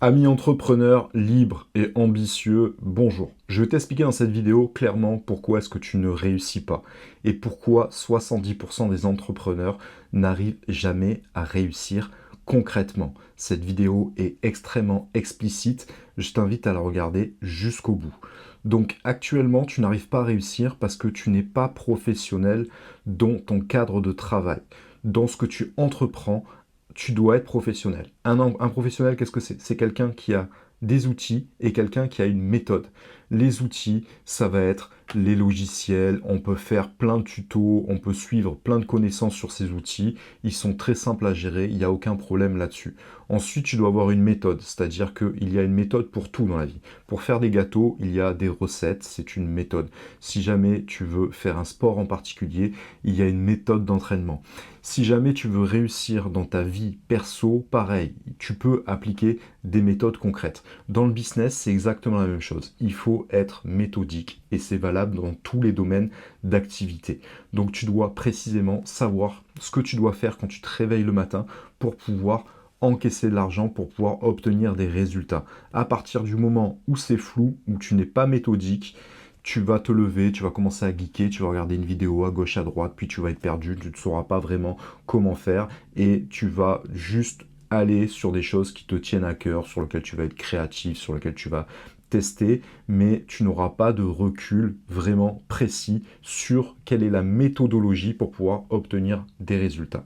Amis entrepreneurs libres et ambitieux, bonjour. Je vais t'expliquer dans cette vidéo clairement pourquoi est-ce que tu ne réussis pas et pourquoi 70% des entrepreneurs n'arrivent jamais à réussir concrètement. Cette vidéo est extrêmement explicite, je t'invite à la regarder jusqu'au bout. Donc actuellement, tu n'arrives pas à réussir parce que tu n'es pas professionnel dans ton cadre de travail. Dans ce que tu entreprends, tu dois être professionnel. Un professionnel, qu'est-ce que c'est? C'est quelqu'un qui a des outils et quelqu'un qui a une méthode. Les outils, ça va être les logiciels, on peut faire plein de tutos, on peut suivre plein de connaissances sur ces outils, ils sont très simples à gérer, il n'y a aucun problème là-dessus. Ensuite, tu dois avoir une méthode, c'est-à-dire qu'il y a une méthode pour tout dans la vie. Pour faire des gâteaux, il y a des recettes, c'est une méthode. Si jamais tu veux faire un sport en particulier, il y a une méthode d'entraînement. Si jamais tu veux réussir dans ta vie perso, pareil, tu peux appliquer des méthodes concrètes. Dans le business, c'est exactement la même chose. Il faut être méthodique et c'est valable dans tous les domaines d'activité. Donc tu dois précisément savoir ce que tu dois faire quand tu te réveilles le matin pour pouvoir encaisser de l'argent, pour pouvoir obtenir des résultats. À partir du moment où c'est flou, où tu n'es pas méthodique, tu vas te lever, tu vas commencer à geeker, tu vas regarder une vidéo à gauche, à droite, puis tu vas être perdu, tu ne sauras pas vraiment comment faire et tu vas juste aller sur des choses qui te tiennent à cœur, sur lesquelles tu vas être créatif, sur lesquelles tu vas tester, mais tu n'auras pas de recul vraiment précis sur quelle est la méthodologie pour pouvoir obtenir des résultats.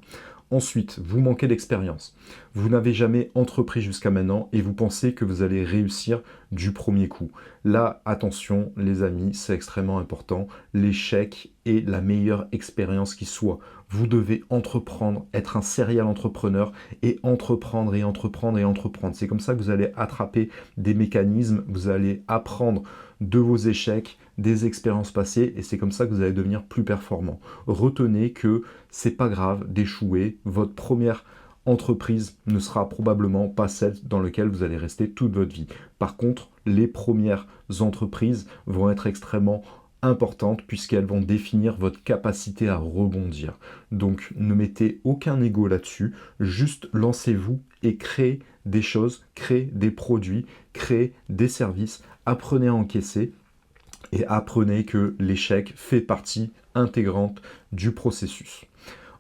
Ensuite, vous manquez d'expérience. Vous n'avez jamais entrepris jusqu'à maintenant et vous pensez que vous allez réussir du premier coup. Là, attention, les amis, c'est extrêmement important. L'échec est la meilleure expérience qui soit. Vous devez entreprendre, être un serial entrepreneur et entreprendre et entreprendre et entreprendre. C'est comme ça que vous allez attraper des mécanismes, vous allez apprendre de vos échecs, des expériences passées et c'est comme ça que vous allez devenir plus performant. Retenez que c'est pas grave d'échouer. Votre première entreprise ne sera probablement pas celle dans laquelle vous allez rester toute votre vie. Par contre, les premières entreprises vont être extrêmement importantes puisqu'elles vont définir votre capacité à rebondir. Donc ne mettez aucun ego là-dessus, juste lancez-vous et créez des choses, créez des produits, créez des services, apprenez à encaisser et apprenez que l'échec fait partie intégrante du processus.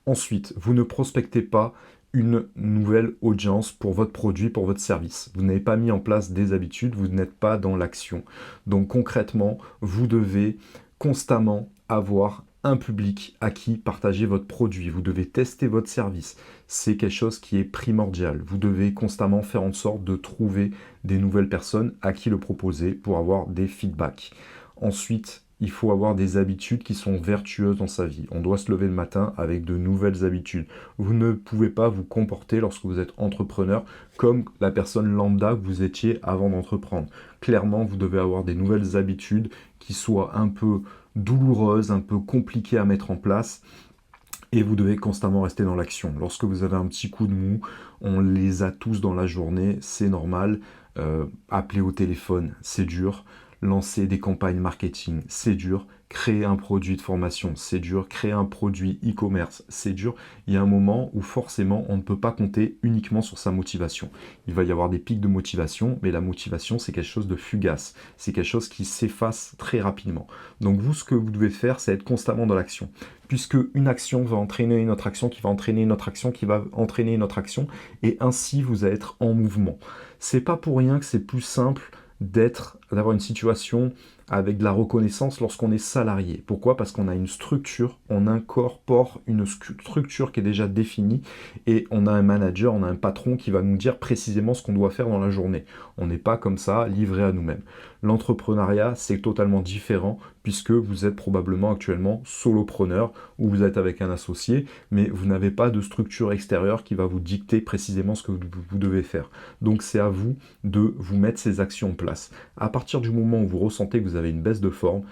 Ensuite, vous ne prospectez pas une nouvelle audience pour votre produit, pour votre service. Vous n'avez pas mis en place des habitudes, vous n'êtes pas dans l'action. Donc concrètement, vous devez constamment avoir un public à qui partager votre produit. Vous devez tester votre service. C'est quelque chose qui est primordial. Vous devez constamment faire en sorte de trouver des nouvelles personnes à qui le proposer pour avoir des feedbacks. Ensuite, il faut avoir des habitudes qui sont vertueuses dans sa vie. On doit se lever le matin avec de nouvelles habitudes. Vous ne pouvez pas vous comporter lorsque vous êtes entrepreneur comme la personne lambda que vous étiez avant d'entreprendre. Clairement, vous devez avoir des nouvelles habitudes qui soient un peu douloureuses, un peu compliquées à mettre en place. Et vous devez constamment rester dans l'action. Lorsque vous avez un petit coup de mou, on les a tous dans la journée, c'est normal. Appeler au téléphone, c'est dur. Lancer des campagnes marketing, c'est dur. Créer un produit de formation, c'est dur. Créer un produit e-commerce, c'est dur. Il y a un moment où forcément on ne peut pas compter uniquement sur sa motivation. Il va y avoir des pics de motivation, mais la motivation c'est quelque chose de fugace. C'est quelque chose qui s'efface très rapidement. Donc vous, ce que vous devez faire, c'est être constamment dans l'action. Puisque une action va entraîner une autre action, qui va entraîner une autre action, qui va entraîner une autre action, et ainsi vous allez être en mouvement. C'est pas pour rien que c'est plus simple d'avoir une situation avec de la reconnaissance lorsqu'on est salarié. Pourquoi? Parce qu'on a une structure, on incorpore une structure qui est déjà définie et on a un manager, on a un patron qui va nous dire précisément ce qu'on doit faire dans la journée. On n'est pas comme ça livré à nous-mêmes. L'entrepreneuriat, c'est totalement différent puisque vous êtes probablement actuellement solopreneur ou vous êtes avec un associé, mais vous n'avez pas de structure extérieure qui va vous dicter précisément ce que vous devez faire. Donc c'est à vous de vous mettre ces actions en place. À partir du moment où vous ressentez que vous avez une baisse de forme,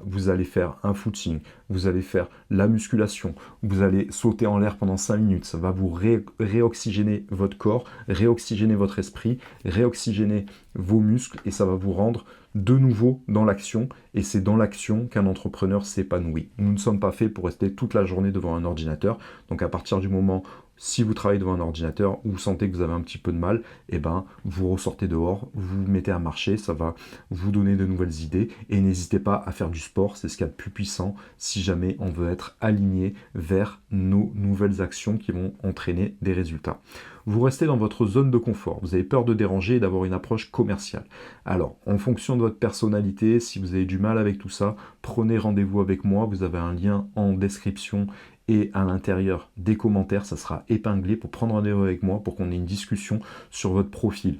vous allez faire un footing, vous allez faire la musculation, vous allez sauter en l'air pendant 5 minutes, ça va vous réoxygéner votre corps, réoxygéner votre esprit, réoxygéner vos muscles et ça va vous rendre de nouveau dans l'action et c'est dans l'action qu'un entrepreneur s'épanouit. Nous ne sommes pas faits pour rester toute la journée devant un ordinateur, donc à partir du moment Si vous travaillez devant un ordinateur ou vous sentez que vous avez un petit peu de mal, eh ben, vous ressortez dehors, vous vous mettez à marcher, ça va vous donner de nouvelles idées. Et n'hésitez pas à faire du sport, c'est ce qu'il y a de plus puissant si jamais on veut être aligné vers nos nouvelles actions qui vont entraîner des résultats. Vous restez dans votre zone de confort, vous avez peur de déranger et d'avoir une approche commerciale. Alors, en fonction de votre personnalité, si vous avez du mal avec tout ça, prenez rendez-vous avec moi, vous avez un lien en description et à l'intérieur des commentaires, ça sera épinglé pour prendre rendez-vous avec moi pour qu'on ait une discussion sur votre profil.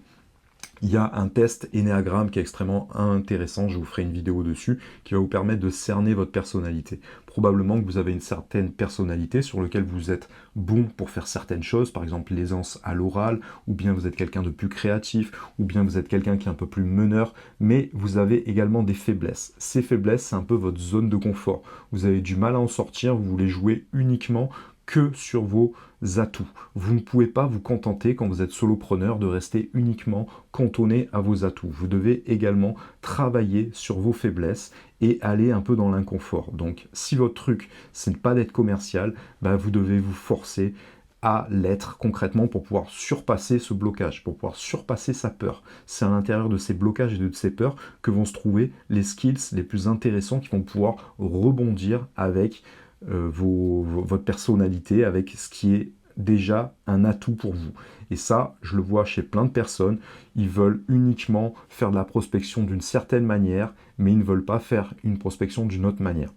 Il y a un test Enneagramme qui est extrêmement intéressant, je vous ferai une vidéo dessus, qui va vous permettre de cerner votre personnalité. Probablement que vous avez une certaine personnalité sur laquelle vous êtes bon pour faire certaines choses, par exemple l'aisance à l'oral, ou bien vous êtes quelqu'un de plus créatif, ou bien vous êtes quelqu'un qui est un peu plus meneur, mais vous avez également des faiblesses. Ces faiblesses, c'est un peu votre zone de confort. Vous avez du mal à en sortir, vous voulez jouer uniquement que sur vos atouts. Vous ne pouvez pas vous contenter, quand vous êtes solopreneur, de rester uniquement cantonné à vos atouts. Vous devez également travailler sur vos faiblesses et aller un peu dans l'inconfort. Donc, si votre truc, ce n'est pas d'être commercial, vous devez vous forcer à l'être concrètement pour pouvoir surpasser ce blocage, pour pouvoir surpasser sa peur. C'est à l'intérieur de ces blocages et de ces peurs que vont se trouver les skills les plus intéressants qui vont pouvoir rebondir avec votre personnalité, avec ce qui est déjà un atout pour vous. Et ça, je le vois chez plein de personnes, ils veulent uniquement faire de la prospection d'une certaine manière, mais ils ne veulent pas faire une prospection d'une autre manière.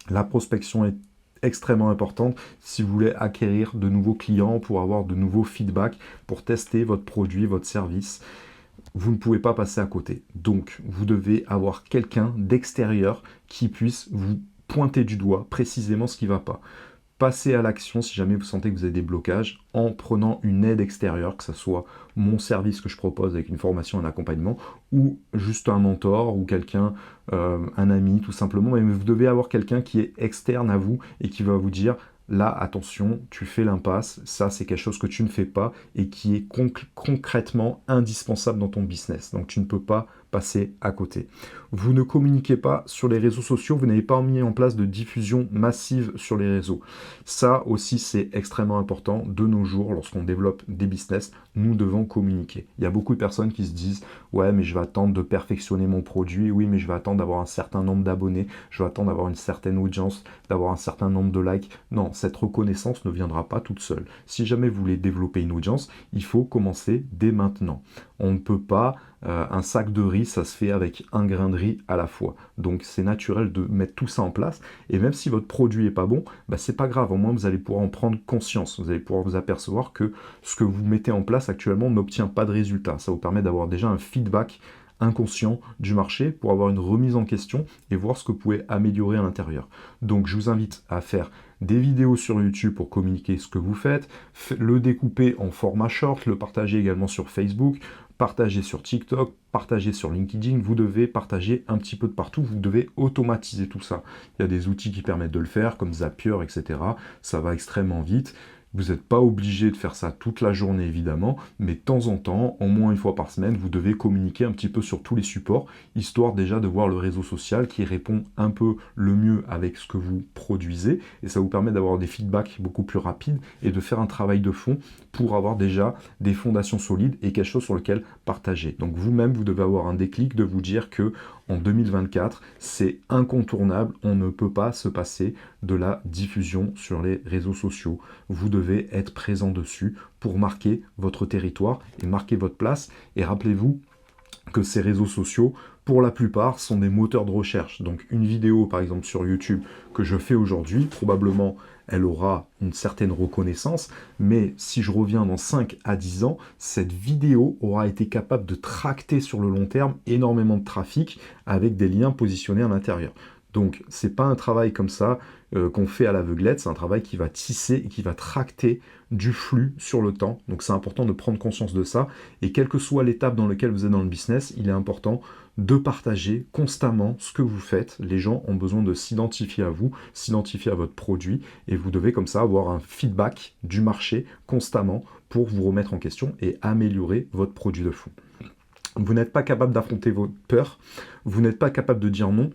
La prospection est extrêmement importante si vous voulez acquérir de nouveaux clients, pour avoir de nouveaux feedbacks, pour tester votre produit, votre service. Vous ne pouvez pas passer à côté. Donc, vous devez avoir quelqu'un d'extérieur qui puisse vous pointer du doigt précisément ce qui ne va pas. Passez à l'action si jamais vous sentez que vous avez des blocages en prenant une aide extérieure, que ce soit mon service que je propose avec une formation, un accompagnement, ou juste un mentor ou quelqu'un, un ami tout simplement. Mais vous devez avoir quelqu'un qui est externe à vous et qui va vous dire: là, attention, tu fais l'impasse, ça c'est quelque chose que tu ne fais pas et qui est concrètement indispensable dans ton business. Donc tu ne peux pas passer à côté. Vous ne communiquez pas sur les réseaux sociaux, vous n'avez pas mis en place de diffusion massive sur les réseaux. Ça aussi, c'est extrêmement important de nos jours. Lorsqu'on développe des business, nous devons communiquer. Il y a beaucoup de personnes qui se disent: ouais, mais je vais attendre de perfectionner mon produit, oui, mais je vais attendre d'avoir un certain nombre d'abonnés, je vais attendre d'avoir une certaine audience, d'avoir un certain nombre de likes. Non, cette reconnaissance ne viendra pas toute seule. Si jamais vous voulez développer une audience, il faut commencer dès maintenant. On ne peut pas, un sac de riz, ça se fait avec un grain de riz à la fois. Donc c'est naturel de mettre tout ça en place. Et même si votre produit n'est pas bon, c'est pas grave. Au moins vous allez pouvoir en prendre conscience. Vous allez pouvoir vous apercevoir que ce que vous mettez en place actuellement n'obtient pas de résultat. Ça vous permet d'avoir déjà un feedback inconscient du marché pour avoir une remise en question et voir ce que vous pouvez améliorer à l'intérieur. Donc je vous invite à faire des vidéos sur YouTube pour communiquer ce que vous faites, le découper en format short, le partager également sur Facebook, partager sur TikTok, partager sur LinkedIn. Vous devez partager un petit peu de partout, vous devez automatiser tout ça. Il y a des outils qui permettent de le faire, comme Zapier, etc. Ça va extrêmement vite. Vous n'êtes pas obligé de faire ça toute la journée, évidemment, mais de temps en temps, au moins une fois par semaine, vous devez communiquer un petit peu sur tous les supports, histoire déjà de voir le réseau social qui répond un peu le mieux avec ce que vous produisez, et ça vous permet d'avoir des feedbacks beaucoup plus rapides et de faire un travail de fond pour avoir déjà des fondations solides et quelque chose sur lequel partager. Donc vous-même, vous devez avoir un déclic de vous dire que en 2024, c'est incontournable, on ne peut pas se passer de la diffusion sur les réseaux sociaux. Vous devez être présent dessus pour marquer votre territoire et marquer votre place. Et rappelez-vous que ces réseaux sociaux, pour la plupart, sont des moteurs de recherche. Donc une vidéo, par exemple, sur YouTube que je fais aujourd'hui, probablement elle aura une certaine reconnaissance, mais si je reviens dans 5 à 10 ans, cette vidéo aura été capable de tracter sur le long terme énormément de trafic avec des liens positionnés à l'intérieur. Donc, c'est pas un travail comme ça qu'on fait à l'aveuglette, c'est un travail qui va tisser et qui va tracter du flux sur le temps. Donc, c'est important de prendre conscience de ça. Et quelle que soit l'étape dans laquelle vous êtes dans le business, il est important de partager constamment ce que vous faites. Les gens ont besoin de s'identifier à vous, s'identifier à votre produit, et vous devez comme ça avoir un feedback du marché constamment pour vous remettre en question et améliorer votre produit de fond. Vous n'êtes pas capable d'affronter vos peurs, vous n'êtes pas capable de dire non,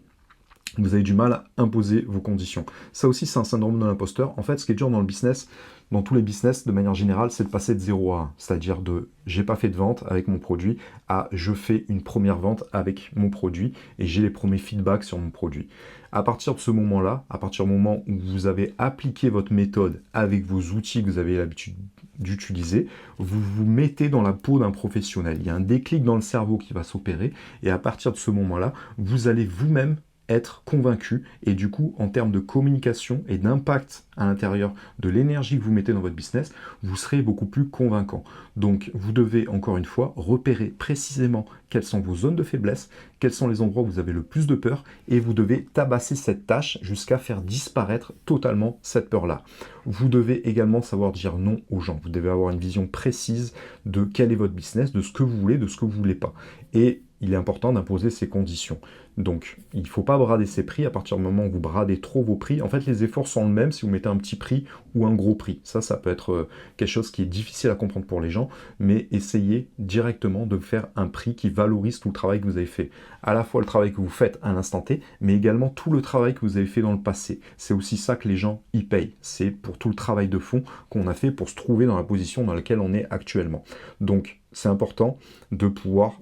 Vous avez du mal à imposer vos conditions. Ça aussi, c'est un syndrome de l'imposteur. En fait, ce qui est dur dans le business, dans tous les business, de manière générale, c'est de passer de 0 à 1. C'est-à-dire de j'ai pas fait de vente avec mon produit à je fais une première vente avec mon produit et j'ai les premiers feedbacks sur mon produit. À partir de ce moment-là, à partir du moment où vous avez appliqué votre méthode avec vos outils que vous avez l'habitude d'utiliser, vous vous mettez dans la peau d'un professionnel. Il y a un déclic dans le cerveau qui va s'opérer et à partir de ce moment-là, vous allez vous-même être convaincu et du coup en termes de communication et d'impact à l'intérieur de l'énergie que vous mettez dans votre business, vous serez beaucoup plus convaincant. Donc vous devez encore une fois repérer précisément quelles sont vos zones de faiblesse, quels sont les endroits où vous avez le plus de peur et vous devez tabasser cette tâche jusqu'à faire disparaître totalement cette peur-là. Vous devez également savoir dire non aux gens. Vous devez avoir une vision précise de quel est votre business, de ce que vous voulez, de ce que vous voulez pas. Et il est important d'imposer ces conditions. Donc, il ne faut pas brader ses prix. À partir du moment où vous bradez trop vos prix, en fait, les efforts sont les mêmes si vous mettez un petit prix ou un gros prix. Ça peut être quelque chose qui est difficile à comprendre pour les gens, mais essayez directement de faire un prix qui valorise tout le travail que vous avez fait. À la fois le travail que vous faites à l'instant T, mais également tout le travail que vous avez fait dans le passé. C'est aussi ça que les gens y payent. C'est pour tout le travail de fond qu'on a fait pour se trouver dans la position dans laquelle on est actuellement. Donc, c'est important de pouvoir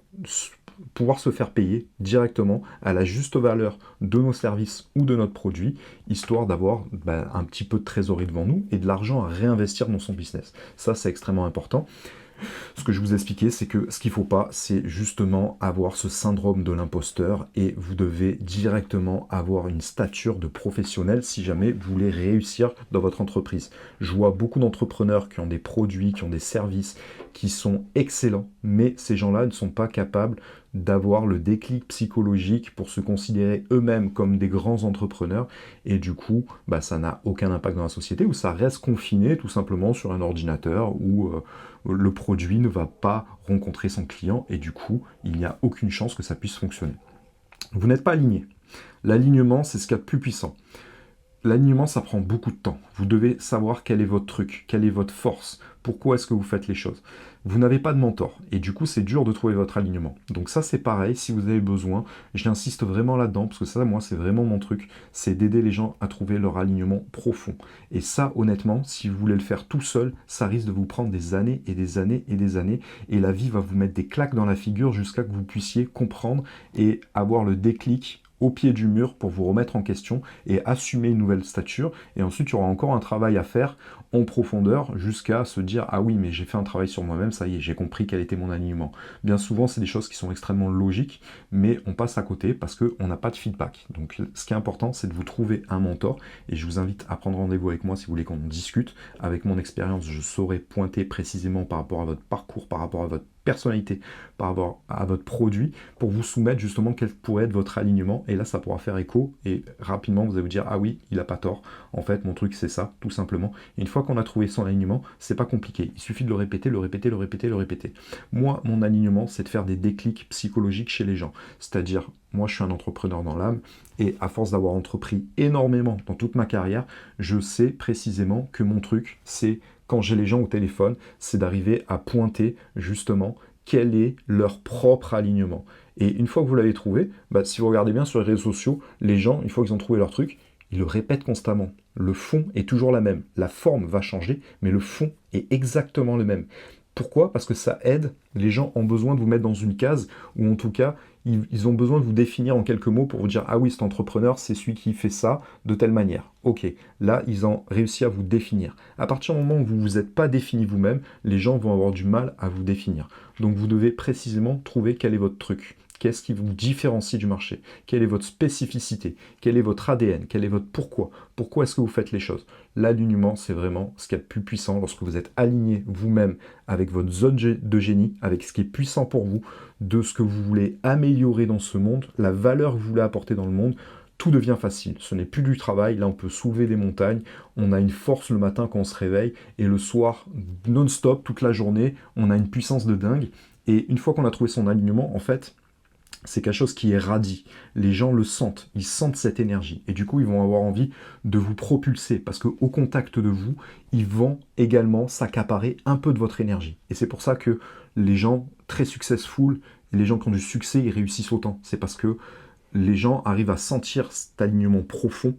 se faire payer directement à la juste valeur de nos services ou de notre produit, histoire d'avoir un petit peu de trésorerie devant nous et de l'argent à réinvestir dans son business. Ça, c'est extrêmement important. Ce que je vous expliquais, c'est que ce qu'il ne faut pas, c'est justement avoir ce syndrome de l'imposteur et vous devez directement avoir une stature de professionnel si jamais vous voulez réussir dans votre entreprise. Je vois beaucoup d'entrepreneurs qui ont des produits, qui ont des services qui sont excellents, mais ces gens-là ne sont pas capables d'avoir le déclic psychologique pour se considérer eux-mêmes comme des grands entrepreneurs et du coup, ça n'a aucun impact dans la société ou ça reste confiné tout simplement sur un ordinateur où le produit ne va pas rencontrer son client et du coup, il n'y a aucune chance que ça puisse fonctionner. Vous n'êtes pas aligné. L'alignement, c'est ce qu'il y a de plus puissant. L'alignement, ça prend beaucoup de temps. Vous devez savoir quel est votre truc, quelle est votre force, pourquoi est-ce que vous faites les choses. Vous n'avez pas de mentor et du coup, c'est dur de trouver votre alignement. Donc ça, c'est pareil, si vous avez besoin, j'insiste vraiment là-dedans parce que ça, moi, c'est vraiment mon truc, c'est d'aider les gens à trouver leur alignement profond. Et ça, honnêtement, si vous voulez le faire tout seul, ça risque de vous prendre des années et des années et des années et la vie va vous mettre des claques dans la figure jusqu'à que vous puissiez comprendre et avoir le déclic au pied du mur pour vous remettre en question et assumer une nouvelle stature. Et ensuite, il y aura encore un travail à faire en profondeur jusqu'à se dire « Ah oui, mais j'ai fait un travail sur moi-même, ça y est, j'ai compris quel était mon alignement. » Bien souvent, c'est des choses qui sont extrêmement logiques, mais on passe à côté parce qu'on n'a pas de feedback. Donc, ce qui est important, c'est de vous trouver un mentor. Et je vous invite à prendre rendez-vous avec moi si vous voulez qu'on discute. Avec mon expérience, je saurai pointer précisément par rapport à votre parcours, par rapport à votre personnalité, par rapport à votre produit, pour vous soumettre justement quel pourrait être votre alignement. Et là, ça pourra faire écho et rapidement, vous allez vous dire « Ah oui, il n'a pas tort. En fait, mon truc, c'est ça, tout simplement. » Et une fois qu'on a trouvé son alignement, c'est pas compliqué. Il suffit de le répéter, le répéter, le répéter, le répéter. Moi, mon alignement, c'est de faire des déclics psychologiques chez les gens. C'est-à-dire, moi, je suis un entrepreneur dans l'âme et à force d'avoir entrepris énormément dans toute ma carrière, je sais précisément que mon truc, c'est quand j'ai les gens au téléphone, c'est d'arriver à pointer justement quel est leur propre alignement. Et une fois que vous l'avez trouvé, si vous regardez bien sur les réseaux sociaux, les gens, une fois qu'ils ont trouvé leur truc, ils le répètent constamment. Le fond est toujours la même. La forme va changer, mais le fond est exactement le même. Pourquoi ? Parce que ça aide. Les gens ont besoin de vous mettre dans une case, ou en tout cas, ils ont besoin de vous définir en quelques mots pour vous dire « Ah oui, cet entrepreneur, c'est celui qui fait ça de telle manière. » Ok, là, ils ont réussi à vous définir. À partir du moment où vous ne vous êtes pas défini vous-même, les gens vont avoir du mal à vous définir. Donc, vous devez précisément trouver quel est votre truc. Qu'est-ce qui vous différencie du marché? Quelle est votre spécificité? Quel est votre ADN? Quel est votre pourquoi? Pourquoi est-ce que vous faites les choses? L'alignement, c'est vraiment ce qui est le plus puissant lorsque vous êtes aligné vous-même avec votre zone de génie, avec ce qui est puissant pour vous, de ce que vous voulez améliorer dans ce monde, la valeur que vous voulez apporter dans le monde. Tout devient facile. Ce n'est plus du travail. Là, on peut soulever des montagnes. On a une force le matin quand on se réveille et le soir, non-stop, toute la journée, on a une puissance de dingue. Et une fois qu'on a trouvé son alignement, en fait, c'est quelque chose qui irradie. Les gens le sentent, ils sentent cette énergie. Et du coup, ils vont avoir envie de vous propulser parce qu'au contact de vous, ils vont également s'accaparer un peu de votre énergie. Et c'est pour ça que les gens très successful, les gens qui ont du succès, ils réussissent autant. C'est parce que les gens arrivent à sentir cet alignement profond,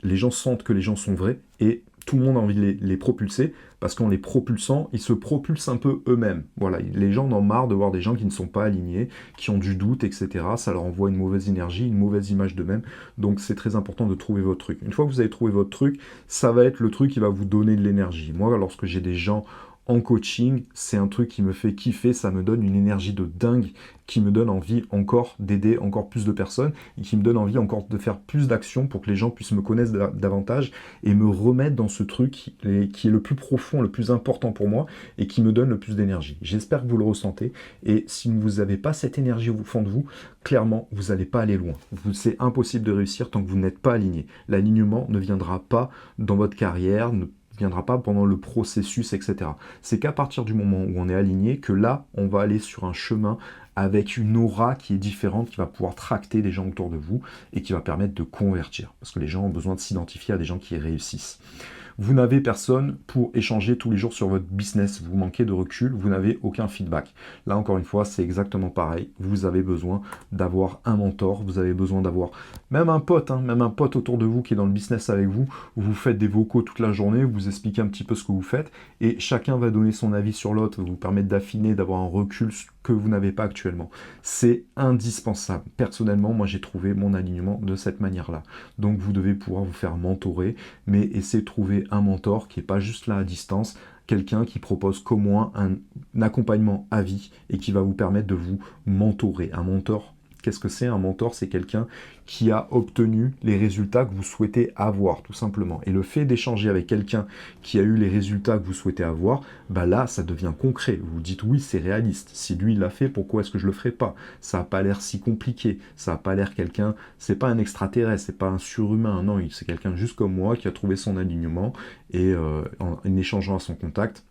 les gens sentent que les gens sont vrais, et tout le monde a envie de les propulser, parce qu'en les propulsant, ils se propulsent un peu eux-mêmes. Voilà, les gens en ont marre de voir des gens qui ne sont pas alignés, qui ont du doute, etc. Ça leur envoie une mauvaise énergie, une mauvaise image d'eux-mêmes. Donc c'est très important de trouver votre truc. Une fois que vous avez trouvé votre truc, ça va être le truc qui va vous donner de l'énergie. Moi, lorsque j'ai des gens en coaching, c'est un truc qui me fait kiffer, ça me donne une énergie de dingue, qui me donne envie encore d'aider encore plus de personnes, et qui me donne envie encore de faire plus d'actions pour que les gens puissent me connaître davantage et me remettre dans ce truc qui est le plus profond, le plus important pour moi, et qui me donne le plus d'énergie. J'espère que vous le ressentez, et si vous n'avez pas cette énergie au fond de vous, clairement, vous n'allez pas aller loin. C'est impossible de réussir tant que vous n'êtes pas aligné. L'alignement ne viendra pas dans votre carrière, ne viendra pas pendant le processus, etc. C'est qu'à partir du moment où on est aligné, que là, on va aller sur un chemin avec une aura qui est différente, qui va pouvoir tracter les gens autour de vous et qui va permettre de convertir. Parce que les gens ont besoin de s'identifier à des gens qui réussissent. Vous n'avez personne pour échanger tous les jours sur votre business, vous manquez de recul, vous n'avez aucun feedback. Là, encore une fois, c'est exactement pareil. Vous avez besoin d'avoir un mentor, vous avez besoin d'avoir même un pote autour de vous qui est dans le business avec vous. Vous faites des vocaux toute la journée, vous expliquez un petit peu ce que vous faites et chacun va donner son avis sur l'autre, vous permettre d'affiner, d'avoir un recul que vous n'avez pas actuellement. C'est indispensable. Personnellement, moi, j'ai trouvé mon alignement de cette manière-là. Donc, vous devez pouvoir vous faire mentorer, mais essayez de trouver un mentor qui n'est pas juste là à distance, quelqu'un qui propose qu'au moins un accompagnement à vie et qui va vous permettre de vous mentorer. Un mentor, qu'est-ce que c'est? Un mentor, c'est quelqu'un qui a obtenu les résultats que vous souhaitez avoir, tout simplement. Et le fait d'échanger avec quelqu'un qui a eu les résultats que vous souhaitez avoir, bah là, ça devient concret. Vous vous dites, oui, c'est réaliste. Si lui, il l'a fait, pourquoi est-ce que je le ferais pas? Ça n'a pas l'air si compliqué. Ça n'a pas l'air quelqu'un... C'est pas un extraterrestre, c'est pas un surhumain. Non, c'est quelqu'un juste comme moi qui a trouvé son alignement et en échangeant à son contact,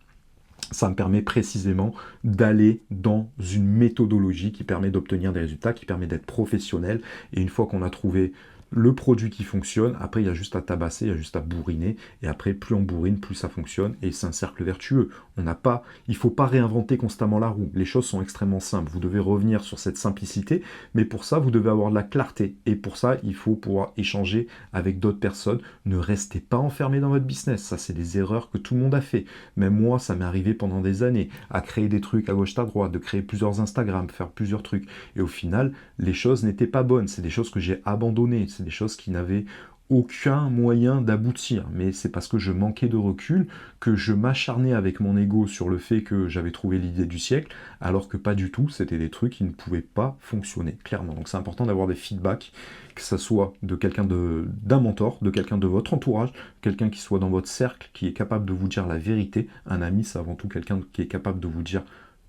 ça me permet précisément d'aller dans une méthodologie qui permet d'obtenir des résultats, qui permet d'être professionnel. Et une fois qu'on a trouvé le produit qui fonctionne, après il y a juste à tabasser, il y a juste à bourriner, et après plus on bourrine, plus ça fonctionne, et c'est un cercle vertueux. Il ne faut pas réinventer constamment la roue, les choses sont extrêmement simples, vous devez revenir sur cette simplicité, mais pour ça vous devez avoir de la clarté, et pour ça il faut pouvoir échanger avec d'autres personnes, ne restez pas enfermé dans votre business, ça c'est des erreurs que tout le monde a fait, même moi ça m'est arrivé pendant des années, à créer des trucs à gauche à droite, de créer plusieurs Instagram, faire plusieurs trucs, et au final les choses n'étaient pas bonnes, c'est des choses que j'ai abandonnées, c'est des choses qui n'avaient aucun moyen d'aboutir, mais c'est parce que je manquais de recul, que je m'acharnais avec mon ego sur le fait que j'avais trouvé l'idée du siècle, alors que pas du tout, c'était des trucs qui ne pouvaient pas fonctionner, clairement. Donc c'est important d'avoir des feedbacks, que ça soit de quelqu'un d'un mentor, de quelqu'un de votre entourage, quelqu'un qui soit dans votre cercle, qui est capable de vous dire la vérité. Un ami, c'est avant tout quelqu'un qui est capable de vous dire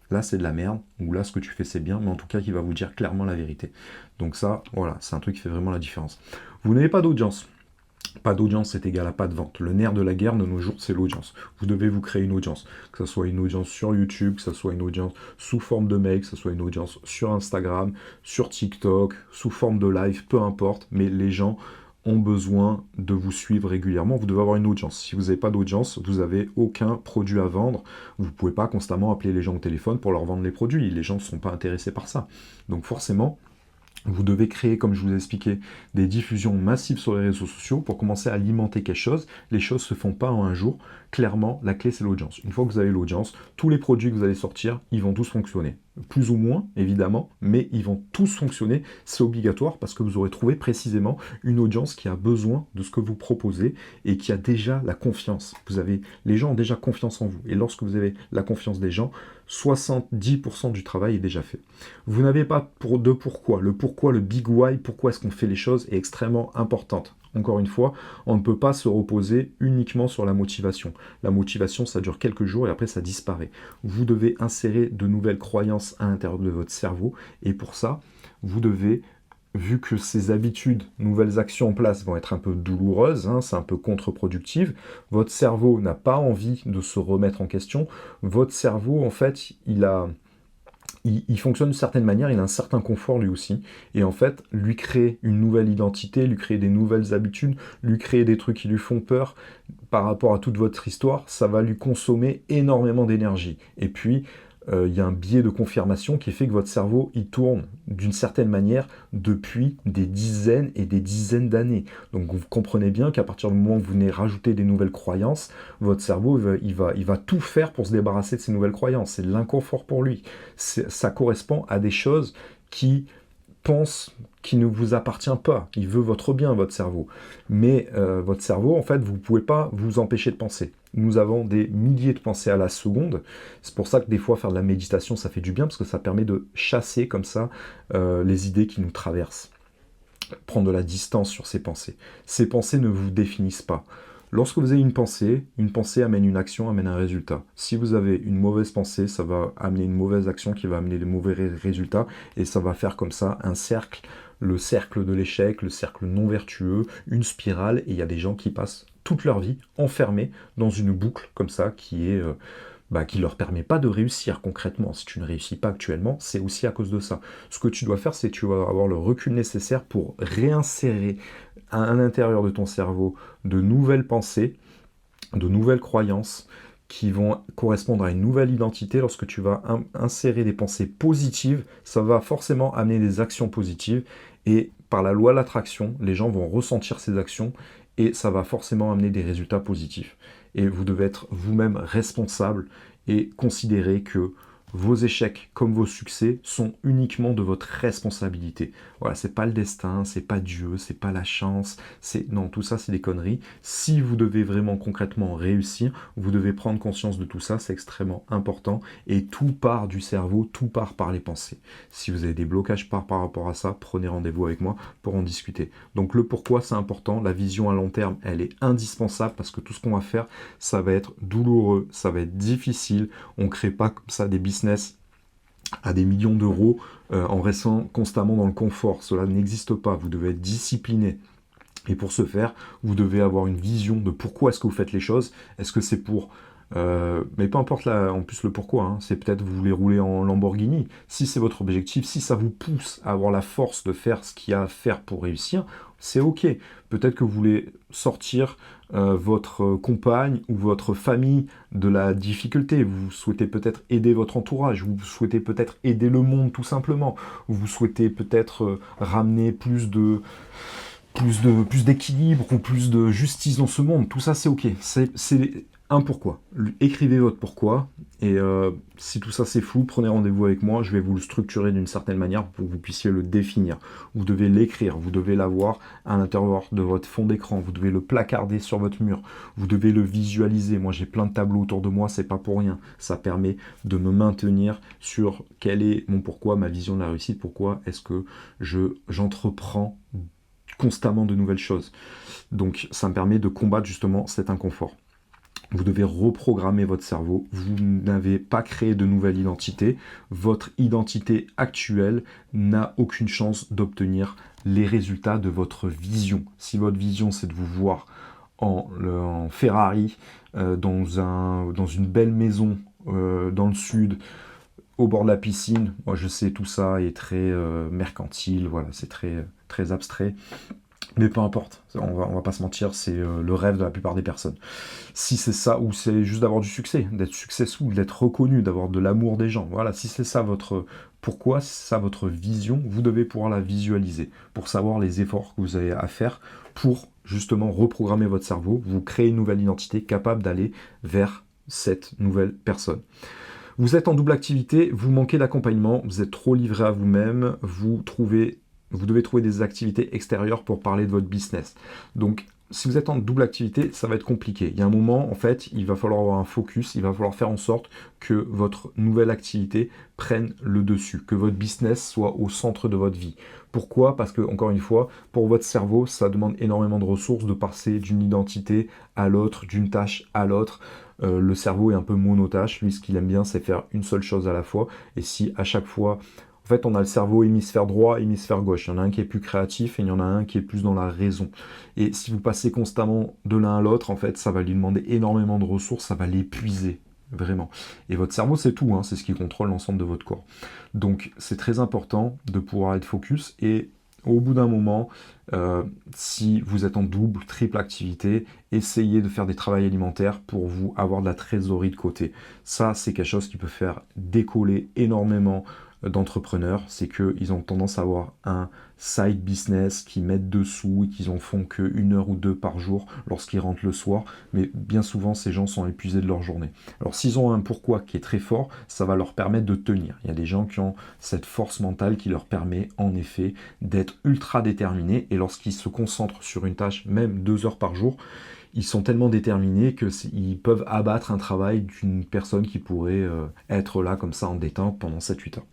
là c'est de la merde, ou là ce que tu fais c'est bien, mais en tout cas qui va vous dire clairement la vérité. Donc ça, voilà, c'est un truc qui fait vraiment la différence. Vous n'avez pas d'audience. Pas d'audience, c'est égal à pas de vente. Le nerf de la guerre de nos jours, c'est l'audience. Vous devez vous créer une audience. Que ce soit une audience sur YouTube, que ce soit une audience sous forme de mail, que ce soit une audience sur Instagram, sur TikTok, sous forme de live, peu importe, mais les gens ont besoin de vous suivre régulièrement, vous devez avoir une audience. Si vous n'avez pas d'audience, vous n'avez aucun produit à vendre. Vous ne pouvez pas constamment appeler les gens au téléphone pour leur vendre les produits. Les gens ne sont pas intéressés par ça. Donc forcément, vous devez créer, comme je vous ai expliqué, des diffusions massives sur les réseaux sociaux pour commencer à alimenter quelque chose. Les choses ne se font pas en un jour. Clairement, la clé, c'est l'audience. Une fois que vous avez l'audience, tous les produits que vous allez sortir, ils vont tous fonctionner. Plus ou moins, évidemment, mais ils vont tous fonctionner. C'est obligatoire parce que vous aurez trouvé précisément une audience qui a besoin de ce que vous proposez et qui a déjà la confiance. Les gens ont déjà confiance en vous. Et lorsque vous avez la confiance des gens, 70% du travail est déjà fait. Vous n'avez pas de pourquoi. Le pourquoi, le big why, pourquoi est-ce qu'on fait les choses est extrêmement importante. Encore une fois, on ne peut pas se reposer uniquement sur la motivation. La motivation, ça dure quelques jours et après ça disparaît. Vous devez insérer de nouvelles croyances à l'intérieur de votre cerveau et pour ça, vous devez, vu que ces habitudes, nouvelles actions en place vont être un peu douloureuses, c'est un peu contre-productif, votre cerveau n'a pas envie de se remettre en question. Votre cerveau, en fait, il fonctionne d'une certaine manière, il a un certain confort lui aussi, et en fait, lui créer une nouvelle identité, lui créer des nouvelles habitudes, lui créer des trucs qui lui font peur par rapport à toute votre histoire, ça va lui consommer énormément d'énergie. Et puis, il y a un biais de confirmation qui fait que votre cerveau, il tourne d'une certaine manière depuis des dizaines et des dizaines d'années. Donc vous comprenez bien qu'à partir du moment où vous venez rajouter des nouvelles croyances, votre cerveau, il va tout faire pour se débarrasser de ces nouvelles croyances. C'est l'inconfort pour lui. Ça correspond à des choses qui pense qu'il ne vous appartient pas. Il veut votre bien, votre cerveau. Mais votre cerveau, en fait, vous ne pouvez pas vous empêcher de penser. Nous avons des milliers de pensées à la seconde. C'est pour ça que des fois, faire de la méditation, ça fait du bien, parce que ça permet de chasser comme ça les idées qui nous traversent. Prendre de la distance sur ces pensées. Ces pensées ne vous définissent pas. Lorsque vous avez une pensée amène une action, amène un résultat. Si vous avez une mauvaise pensée, ça va amener une mauvaise action qui va amener de mauvais résultats, et ça va faire comme ça un cercle, le cercle de l'échec, le cercle non vertueux, une spirale, et il y a des gens qui passent toute leur vie enfermés dans une boucle comme ça qui est... qui ne leur permet pas de réussir concrètement. Si tu ne réussis pas actuellement, c'est aussi à cause de ça. Ce que tu dois faire, c'est que tu vas avoir le recul nécessaire pour réinsérer à l'intérieur de ton cerveau de nouvelles pensées, de nouvelles croyances qui vont correspondre à une nouvelle identité. Lorsque tu vas insérer des pensées positives, ça va forcément amener des actions positives, et par la loi de l'attraction, les gens vont ressentir ces actions et ça va forcément amener des résultats positifs. Et vous devez être vous-même responsable et considérer que vos échecs comme vos succès sont uniquement de votre responsabilité. Voilà, c'est pas le destin, c'est pas Dieu, c'est pas la chance, non, tout ça c'est des conneries. Si vous devez vraiment concrètement réussir, vous devez prendre conscience de tout ça, c'est extrêmement important, et tout part du cerveau, tout part par les pensées. Si vous avez des blocages par rapport à ça, prenez rendez-vous avec moi pour en discuter. Donc le pourquoi c'est important, la vision à long terme, elle est indispensable, parce que tout ce qu'on va faire, ça va être douloureux, ça va être difficile, on crée pas comme ça des business à des millions d'euros en restant constamment dans le confort. Cela n'existe pas. Vous devez être discipliné. Et pour ce faire, vous devez avoir une vision de pourquoi est-ce que vous faites les choses. Est-ce que c'est pour... mais peu importe en plus le pourquoi, hein. C'est peut-être vous voulez rouler en Lamborghini. Si c'est votre objectif, si ça vous pousse à avoir la force de faire ce qu'il y a à faire pour réussir, c'est ok. Peut-être que vous voulez sortir votre compagne ou votre famille de la difficulté. Vous souhaitez peut-être aider votre entourage. Vous souhaitez peut-être aider le monde tout simplement. Vous souhaitez peut-être ramener plus d'équilibre ou plus de justice dans ce monde. Tout ça, c'est ok. C'est un pourquoi. Écrivez votre pourquoi, et si tout ça c'est flou, prenez rendez-vous avec moi, je vais vous le structurer d'une certaine manière pour que vous puissiez le définir. Vous devez l'écrire, vous devez l'avoir à l'intérieur de votre fond d'écran, vous devez le placarder sur votre mur, vous devez le visualiser. Moi j'ai plein de tableaux autour de moi, c'est pas pour rien. Ça permet de me maintenir sur quel est mon pourquoi, ma vision de la réussite, pourquoi est-ce que j'entreprends constamment de nouvelles choses. Donc ça me permet de combattre justement cet inconfort. Vous devez reprogrammer votre cerveau. Vous n'avez pas créé de nouvelle identité. Votre identité actuelle n'a aucune chance d'obtenir les résultats de votre vision. Si votre vision, c'est de vous voir en Ferrari, dans une belle maison dans le sud, au bord de la piscine, moi je sais tout ça est très mercantile, voilà, c'est très, très abstrait. Mais peu importe, on va pas se mentir, c'est le rêve de la plupart des personnes. Si c'est ça, ou c'est juste d'avoir du succès, d'être successful, d'être reconnu, d'avoir de l'amour des gens, voilà, si c'est ça votre pourquoi, si c'est ça votre vision, vous devez pouvoir la visualiser, pour savoir les efforts que vous avez à faire pour justement reprogrammer votre cerveau, vous créer une nouvelle identité capable d'aller vers cette nouvelle personne. Vous êtes en double activité, vous manquez d'accompagnement, vous êtes trop livré à vous-même, vous devez trouver des activités extérieures pour parler de votre business. Donc, si vous êtes en double activité, ça va être compliqué. Il y a un moment, en fait, il va falloir avoir un focus, il va falloir faire en sorte que votre nouvelle activité prenne le dessus, que votre business soit au centre de votre vie. Pourquoi ? Parce que, encore une fois, pour votre cerveau, ça demande énormément de ressources de passer d'une identité à l'autre, d'une tâche à l'autre. Le cerveau est un peu monotâche. Lui, ce qu'il aime bien, c'est faire une seule chose à la fois. Et si à chaque fois... En fait, on a le cerveau hémisphère droit, hémisphère gauche. Il y en a un qui est plus créatif et il y en a un qui est plus dans la raison. Et si vous passez constamment de l'un à l'autre, en fait, ça va lui demander énormément de ressources, ça va l'épuiser, vraiment. Et votre cerveau, c'est tout, hein, c'est ce qui contrôle l'ensemble de votre corps. Donc, c'est très important de pouvoir être focus et Au bout d'un moment, si vous êtes en double, triple activité, essayez de faire des travails alimentaires pour vous avoir de la trésorerie de côté. Ça, c'est quelque chose qui peut faire décoller énormément d'entrepreneurs, c'est qu'ils ont tendance à avoir un side business qui mettent dessous et qu'ils en font que 1 heure ou 2 par jour lorsqu'ils rentrent le soir, mais bien souvent ces gens sont épuisés de leur journée. Alors s'ils ont un pourquoi qui est très fort, ça va leur permettre de tenir. Il y a des gens qui ont cette force mentale qui leur permet en effet d'être ultra déterminés, et lorsqu'ils se concentrent sur une tâche, même 2 heures par jour, ils sont tellement déterminés qu'ils peuvent abattre un travail d'une personne qui pourrait être là comme ça en détente pendant 7-8 heures.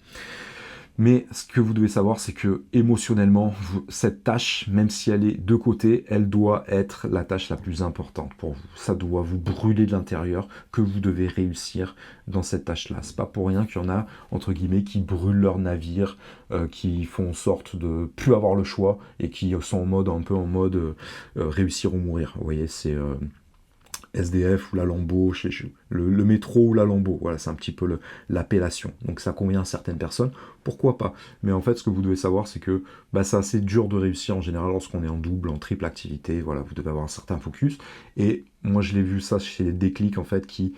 Mais ce que vous devez savoir, c'est que émotionnellement, cette tâche, même si elle est de côté, elle doit être la tâche la plus importante pour vous. Ça doit vous brûler de l'intérieur que vous devez réussir dans cette tâche-là. C'est pas pour rien qu'il y en a, entre guillemets, qui brûlent leur navire, qui font en sorte de plus avoir le choix et qui sont un peu en mode réussir ou mourir. Vous voyez, c'est SDF ou la Lambeau, le métro ou la Lambeau, voilà, c'est un petit peu l'appellation. Donc ça convient à certaines personnes, pourquoi pas. Mais en fait, ce que vous devez savoir, c'est que c'est assez dur de réussir en général lorsqu'on est en double, en triple activité, voilà, vous devez avoir un certain focus. Et moi, je l'ai vu ça chez Déclic, en fait, qui,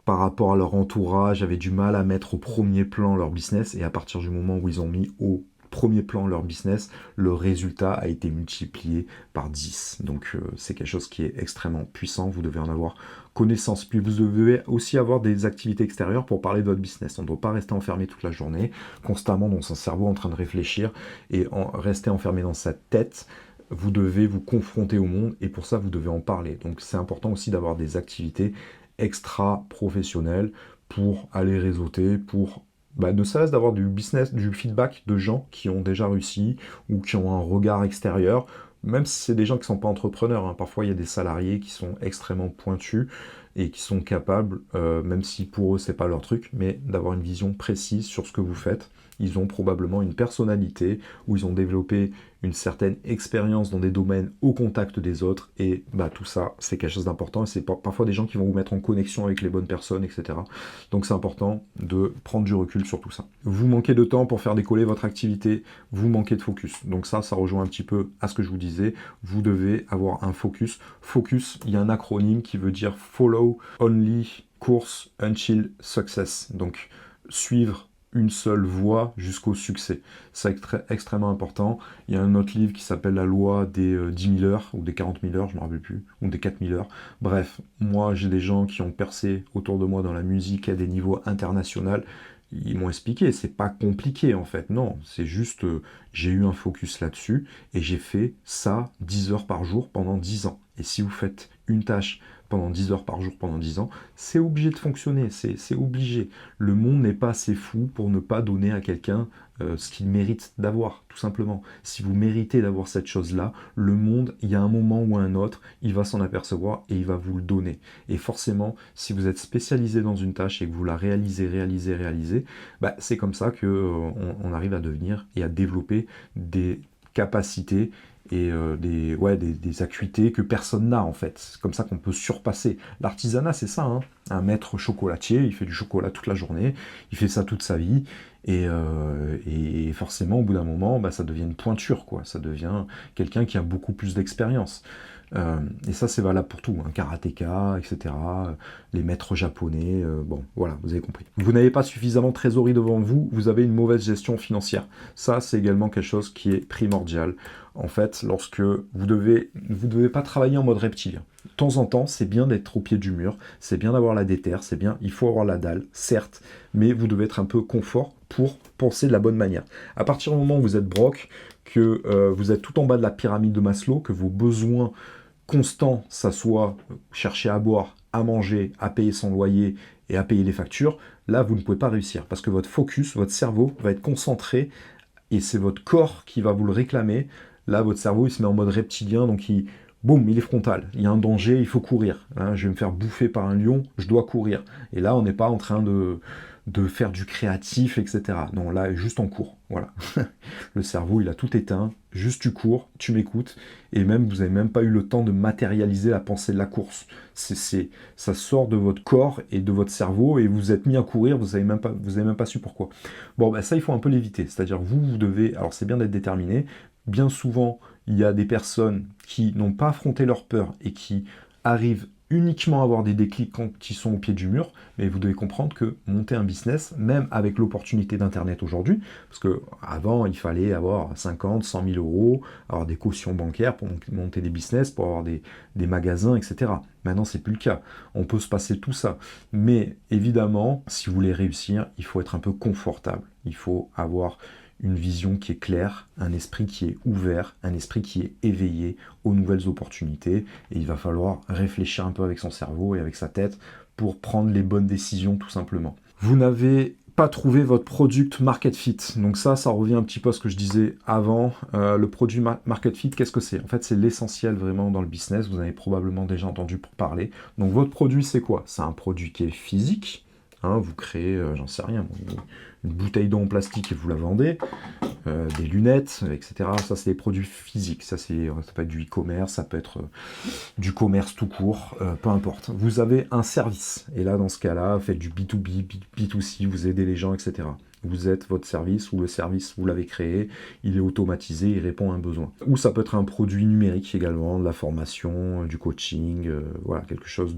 par rapport à leur entourage, avaient du mal à mettre au premier plan leur business, et à partir du moment où ils ont mis au premier plan leur business, le résultat a été multiplié par 10. Donc c'est quelque chose qui est extrêmement puissant, vous devez en avoir connaissance. Puis vous devez aussi avoir des activités extérieures pour parler de votre business. On ne doit pas rester enfermé toute la journée, constamment dans son cerveau en train de réfléchir et rester enfermé dans sa tête. Vous devez vous confronter au monde et pour ça vous devez en parler. Donc c'est important aussi d'avoir des activités extra-professionnelles pour aller réseauter, pour ne serait-ce d'avoir du business, du feedback de gens qui ont déjà réussi ou qui ont un regard extérieur, même si c'est des gens qui ne sont pas entrepreneurs, hein. Parfois il y a des salariés qui sont extrêmement pointus et qui sont capables, même si pour eux c'est pas leur truc, mais d'avoir une vision précise sur ce que vous faites. Ils ont probablement une personnalité où ils ont développé une certaine expérience dans des domaines au contact des autres, et tout ça c'est quelque chose d'important, et c'est parfois des gens qui vont vous mettre en connexion avec les bonnes personnes, etc. Donc c'est important de prendre du recul sur tout ça. Vous manquez de temps pour faire décoller votre activité, vous manquez de focus. Donc ça rejoint un petit peu à ce que je vous disais, vous devez avoir un focus. Focus, il y a un acronyme qui veut dire Follow Only Course Until Success. Donc suivre une seule voie jusqu'au succès. C'est extrêmement important. Il y a un autre livre qui s'appelle La loi des 10 000 heures, ou des 40 000 heures, je ne me rappelle plus, ou des 4 000 heures. Bref, moi j'ai des gens qui ont percé autour de moi dans la musique à des niveaux internationaux. Ils m'ont expliqué, c'est pas compliqué en fait, non, c'est juste, j'ai eu un focus là-dessus, et j'ai fait ça 10 heures par jour pendant 10 ans. Et si vous faites une tâche pendant 10 heures par jour pendant 10 ans, c'est obligé de fonctionner, c'est obligé. Le monde n'est pas assez fou pour ne pas donner à quelqu'un ce qu'il mérite d'avoir, tout simplement. Si vous méritez d'avoir cette chose-là, le monde, il y a un moment ou un autre, il va s'en apercevoir et il va vous le donner. Et forcément, si vous êtes spécialisé dans une tâche et que vous la réalisez, c'est comme ça qu'on arrive à devenir et à développer des capacités et des acuités que personne n'a en fait. C'est comme ça qu'on peut surpasser. L'artisanat, c'est ça, hein. Un maître chocolatier, il fait du chocolat toute la journée, il fait ça toute sa vie, et forcément, au bout d'un moment, ça devient une pointure, quoi. Ça devient quelqu'un qui a beaucoup plus d'expérience. Et ça, c'est valable pour tout, hein. Karatéka, etc., les maîtres japonais, voilà, vous avez compris. Vous n'avez pas suffisamment de trésorerie devant vous, vous avez une mauvaise gestion financière. Ça, c'est également quelque chose qui est primordial. En fait, lorsque vous devez pas travailler en mode reptilien. De temps en temps, c'est bien d'être au pied du mur, c'est bien d'avoir la déterre, c'est bien, il faut avoir la dalle, certes, mais vous devez être un peu confort pour penser de la bonne manière. À partir du moment où vous êtes broke, que vous êtes tout en bas de la pyramide de Maslow, que vos besoins constants, ça soit chercher à boire, à manger, à payer son loyer et à payer les factures, là, vous ne pouvez pas réussir, parce que votre focus, votre cerveau va être concentré, et c'est votre corps qui va vous le réclamer. Là, votre cerveau, il se met en mode reptilien, donc boum, il est frontal. Il y a un danger, il faut courir. Hein, je vais me faire bouffer par un lion, je dois courir. Et là, on n'est pas en train de faire du créatif, etc. Non, là, juste en cours. Voilà. Le cerveau, il a tout éteint. Juste tu cours, tu m'écoutes, et même vous n'avez même pas eu le temps de matérialiser la pensée de la course. Ça sort de votre corps et de votre cerveau, et vous êtes mis à courir, vous n'avez même pas su pourquoi. Bon, ça, il faut un peu l'éviter. C'est-à-dire, vous devez... Alors, c'est bien d'être déterminé, bien souvent, il y a des personnes qui n'ont pas affronté leur peur et qui arrivent uniquement à avoir des déclics quand ils sont au pied du mur, mais vous devez comprendre que monter un business, même avec l'opportunité d'Internet aujourd'hui, parce qu'avant, il fallait avoir 50, 100 000 euros, avoir des cautions bancaires pour monter des business, pour avoir des magasins, etc. Maintenant, c'est plus le cas. On peut se passer tout ça. Mais évidemment, si vous voulez réussir, il faut être un peu confortable. Il faut avoir une vision qui est claire, un esprit qui est ouvert, un esprit qui est éveillé aux nouvelles opportunités. Et il va falloir réfléchir un peu avec son cerveau et avec sa tête pour prendre les bonnes décisions tout simplement. Vous n'avez pas trouvé votre product market fit. Donc ça revient un petit peu à ce que je disais avant. Le produit market fit, qu'est-ce que c'est? En fait, c'est l'essentiel vraiment dans le business. Vous en avez probablement déjà entendu parler. Donc votre produit, c'est quoi? C'est un produit qui est physique. Vous créez, j'en sais rien, une bouteille d'eau en plastique et vous la vendez, des lunettes, etc. Ça, c'est des produits physiques. Ça peut être du e-commerce, ça peut être du commerce tout court, peu importe. Vous avez un service. Et là, dans ce cas-là, faites du B2B, B2C, vous aidez les gens, etc. Vous êtes votre service ou le service, vous l'avez créé, il est automatisé, il répond à un besoin. Ou ça peut être un produit numérique également, de la formation, du coaching, voilà, quelque chose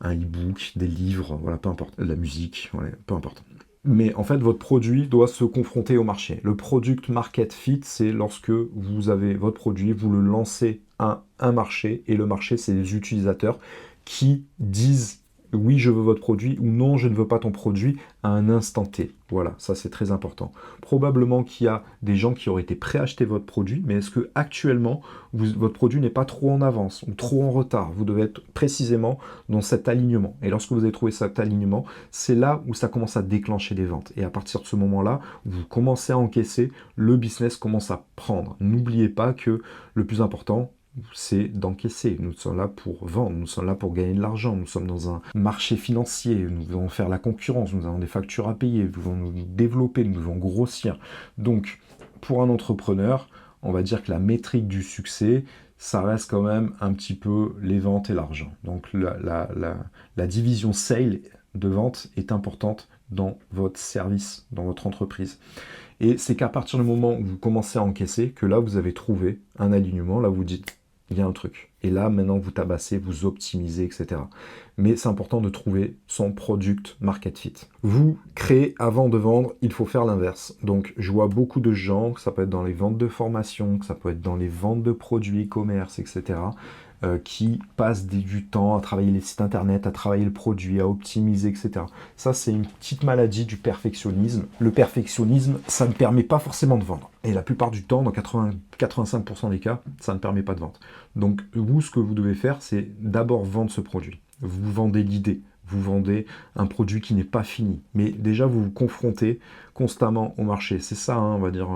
un e-book, des livres, voilà, peu importe, de la musique, voilà, peu importe. Mais en fait, votre produit doit se confronter au marché. Le product market fit, c'est lorsque vous avez votre produit, vous le lancez à un marché, et le marché, c'est les utilisateurs qui disent oui, je veux votre produit, ou non, je ne veux pas ton produit, à un instant T. Voilà, ça c'est très important. Probablement qu'il y a des gens qui auraient été prêts à acheter votre produit, mais est-ce que actuellement votre produit n'est pas trop en avance ou trop en retard? Vous devez être précisément dans cet alignement. Et lorsque vous avez trouvé cet alignement, c'est là où ça commence à déclencher des ventes. Et à partir de ce moment-là, vous commencez à encaisser, le business commence à prendre. N'oubliez pas que le plus important, c'est d'encaisser. Nous sommes là pour vendre, nous sommes là pour gagner de l'argent, nous sommes dans un marché financier, nous devons faire la concurrence, nous avons des factures à payer, nous devons nous développer, nous devons grossir. Donc, pour un entrepreneur, on va dire que la métrique du succès, ça reste quand même un petit peu les ventes et l'argent. Donc, la division sale de vente est importante dans votre service, dans votre entreprise. Et c'est qu'à partir du moment où vous commencez à encaisser, que là, vous avez trouvé un alignement, là, vous dites, il y a un truc. Et là, maintenant, vous tabassez, vous optimisez, etc. Mais c'est important de trouver son product market fit. Vous créez avant de vendre, il faut faire l'inverse. Donc, je vois beaucoup de gens, que ça peut être dans les ventes de formation, que ça peut être dans les ventes de produits e-commerce, etc., qui passent du temps à travailler les sites internet, à travailler le produit, à optimiser, etc. Ça, c'est une petite maladie du perfectionnisme. Le perfectionnisme, ça ne permet pas forcément de vendre. Et la plupart du temps, dans 85% des cas, ça ne permet pas de vendre. Donc, vous, ce que vous devez faire, c'est d'abord vendre ce produit. Vous vendez l'idée. Vous vendez un produit qui n'est pas fini. Mais déjà, vous vous confrontez constamment au marché. C'est ça, on va dire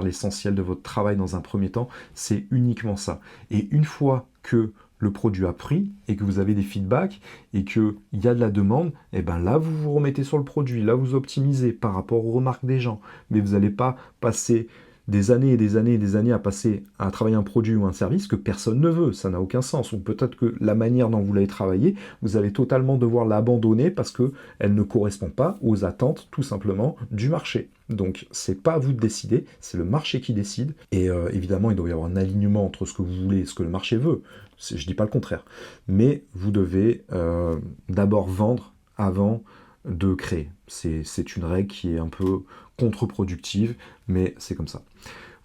l'essentiel de votre travail dans un premier temps. C'est uniquement ça. Et une fois que le produit a pris et que vous avez des feedbacks et qu'il y a de la demande, et ben là, vous vous remettez sur le produit. Là, vous optimisez par rapport aux remarques des gens. Mais vous n'allez pas passer des années et des années et des années à travailler un produit ou un service que personne ne veut, ça n'a aucun sens. Ou peut-être que la manière dont vous l'avez travaillé, vous allez totalement devoir l'abandonner parce qu'elle ne correspond pas aux attentes tout simplement du marché. Donc c'est pas à vous de décider, c'est le marché qui décide. Et évidemment, il doit y avoir un alignement entre ce que vous voulez et ce que le marché veut. Je dis pas le contraire. Mais vous devez d'abord vendre avant de créer. C'est une règle qui est un peu contre-productive, mais c'est comme ça.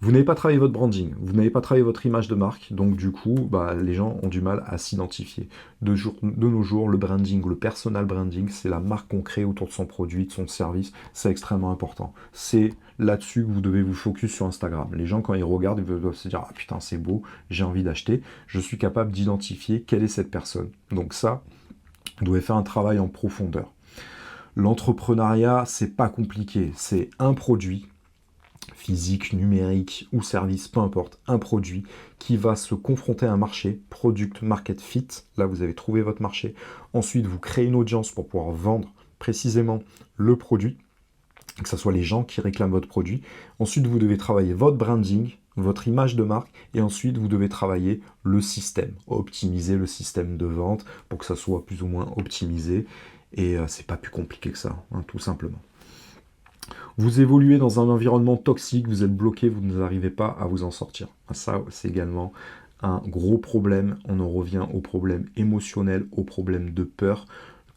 Vous n'avez pas travaillé votre branding, vous n'avez pas travaillé votre image de marque, donc du coup, les gens ont du mal à s'identifier. De nos jours, le branding, le personal branding, c'est la marque qu'on crée autour de son produit, de son service, c'est extrêmement important. C'est là-dessus que vous devez vous focus sur Instagram. Les gens, quand ils regardent, ils doivent se dire « Ah putain, c'est beau, j'ai envie d'acheter, je suis capable d'identifier quelle est cette personne. » Donc ça, vous devez faire un travail en profondeur. L'entrepreneuriat, c'est pas compliqué, c'est un produit, physique, numérique ou service, peu importe, un produit qui va se confronter à un marché, product market fit, là vous avez trouvé votre marché. Ensuite, vous créez une audience pour pouvoir vendre précisément le produit, que ce soit les gens qui réclament votre produit. Ensuite, vous devez travailler votre branding, votre image de marque, et ensuite vous devez travailler le système, optimiser le système de vente pour que ça soit plus ou moins optimisé. Et c'est pas plus compliqué que ça, tout simplement. Vous évoluez dans un environnement toxique, vous êtes bloqué, vous n'arrivez pas à vous en sortir. Ça, c'est également un gros problème. On en revient au problème émotionnel, au problème de peur.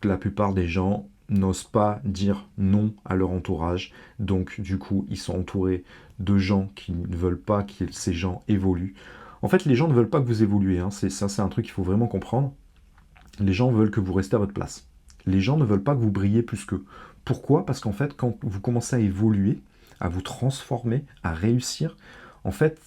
La plupart des gens n'osent pas dire non à leur entourage. Donc, du coup, ils sont entourés de gens qui ne veulent pas que ces gens évoluent. En fait, les gens ne veulent pas que vous évoluez. Hein. C'est un truc qu'il faut vraiment comprendre. Les gens veulent que vous restez à votre place. Les gens ne veulent pas que vous brillez plus qu'eux. Pourquoi? Parce qu'en fait, quand vous commencez à évoluer, à vous transformer, à réussir, en fait,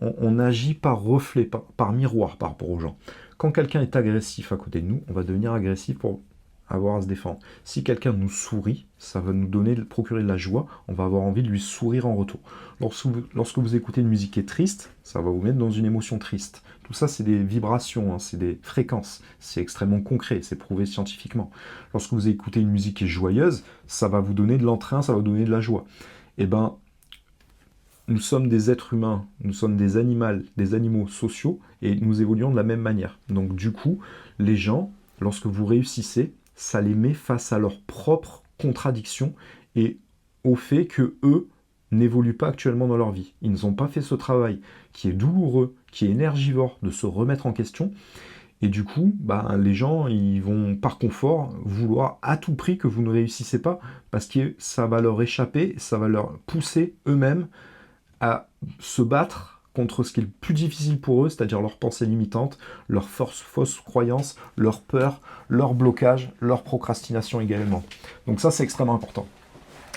on agit par reflet, par miroir par rapport aux gens. Quand quelqu'un est agressif à côté de nous, on va devenir agressif pour avoir à se défendre. Si quelqu'un nous sourit, ça va nous procurer de la joie, on va avoir envie de lui sourire en retour. Lorsque vous écoutez une musique qui est triste, ça va vous mettre dans une émotion triste. Tout ça, c'est des vibrations, hein, c'est des fréquences, c'est extrêmement concret, c'est prouvé scientifiquement. Lorsque vous écoutez une musique qui est joyeuse, ça va vous donner de l'entrain, ça va vous donner de la joie. Eh ben, nous sommes des êtres humains, nous sommes des animaux sociaux, et nous évoluons de la même manière. Donc du coup, les gens, lorsque vous réussissez, ça les met face à leurs propres contradictions et au fait que eux n'évoluent pas actuellement dans leur vie. Ils n'ont pas fait ce travail qui est douloureux, qui est énergivore, de se remettre en question. Et du coup, les gens, ils vont par confort vouloir à tout prix que vous ne réussissez pas, parce que ça va leur échapper, ça va leur pousser eux-mêmes à se battre contre ce qui est le plus difficile pour eux, c'est-à-dire leurs pensées limitantes, leurs fausses croyances, leurs peurs, leurs blocages, leur procrastination également. Donc ça, c'est extrêmement important.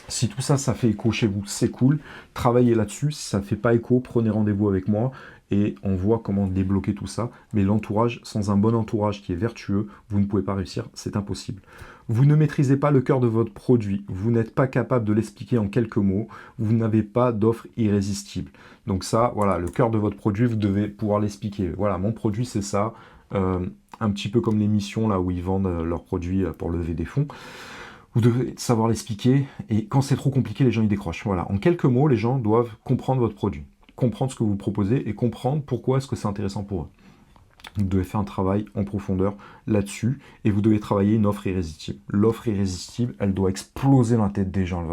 Si tout ça, ça fait écho chez vous, c'est cool. Travaillez là-dessus. Si ça ne fait pas écho, prenez rendez-vous avec moi et on voit comment débloquer tout ça. Mais l'entourage, sans un bon entourage qui est vertueux, vous ne pouvez pas réussir, c'est impossible. Vous ne maîtrisez pas le cœur de votre produit, vous n'êtes pas capable de l'expliquer en quelques mots, vous n'avez pas d'offre irrésistible. Donc ça, voilà, le cœur de votre produit, vous devez pouvoir l'expliquer. Voilà, mon produit, c'est ça. Un petit peu comme l'émission là où ils vendent leurs produits pour lever des fonds. Vous devez savoir l'expliquer, et quand c'est trop compliqué, les gens y décrochent. Voilà, en quelques mots, les gens doivent comprendre votre produit, comprendre ce que vous proposez et comprendre pourquoi est-ce que c'est intéressant pour eux. Vous devez faire un travail en profondeur là-dessus, et vous devez travailler une offre irrésistible. L'offre irrésistible, elle doit exploser dans la tête des gens.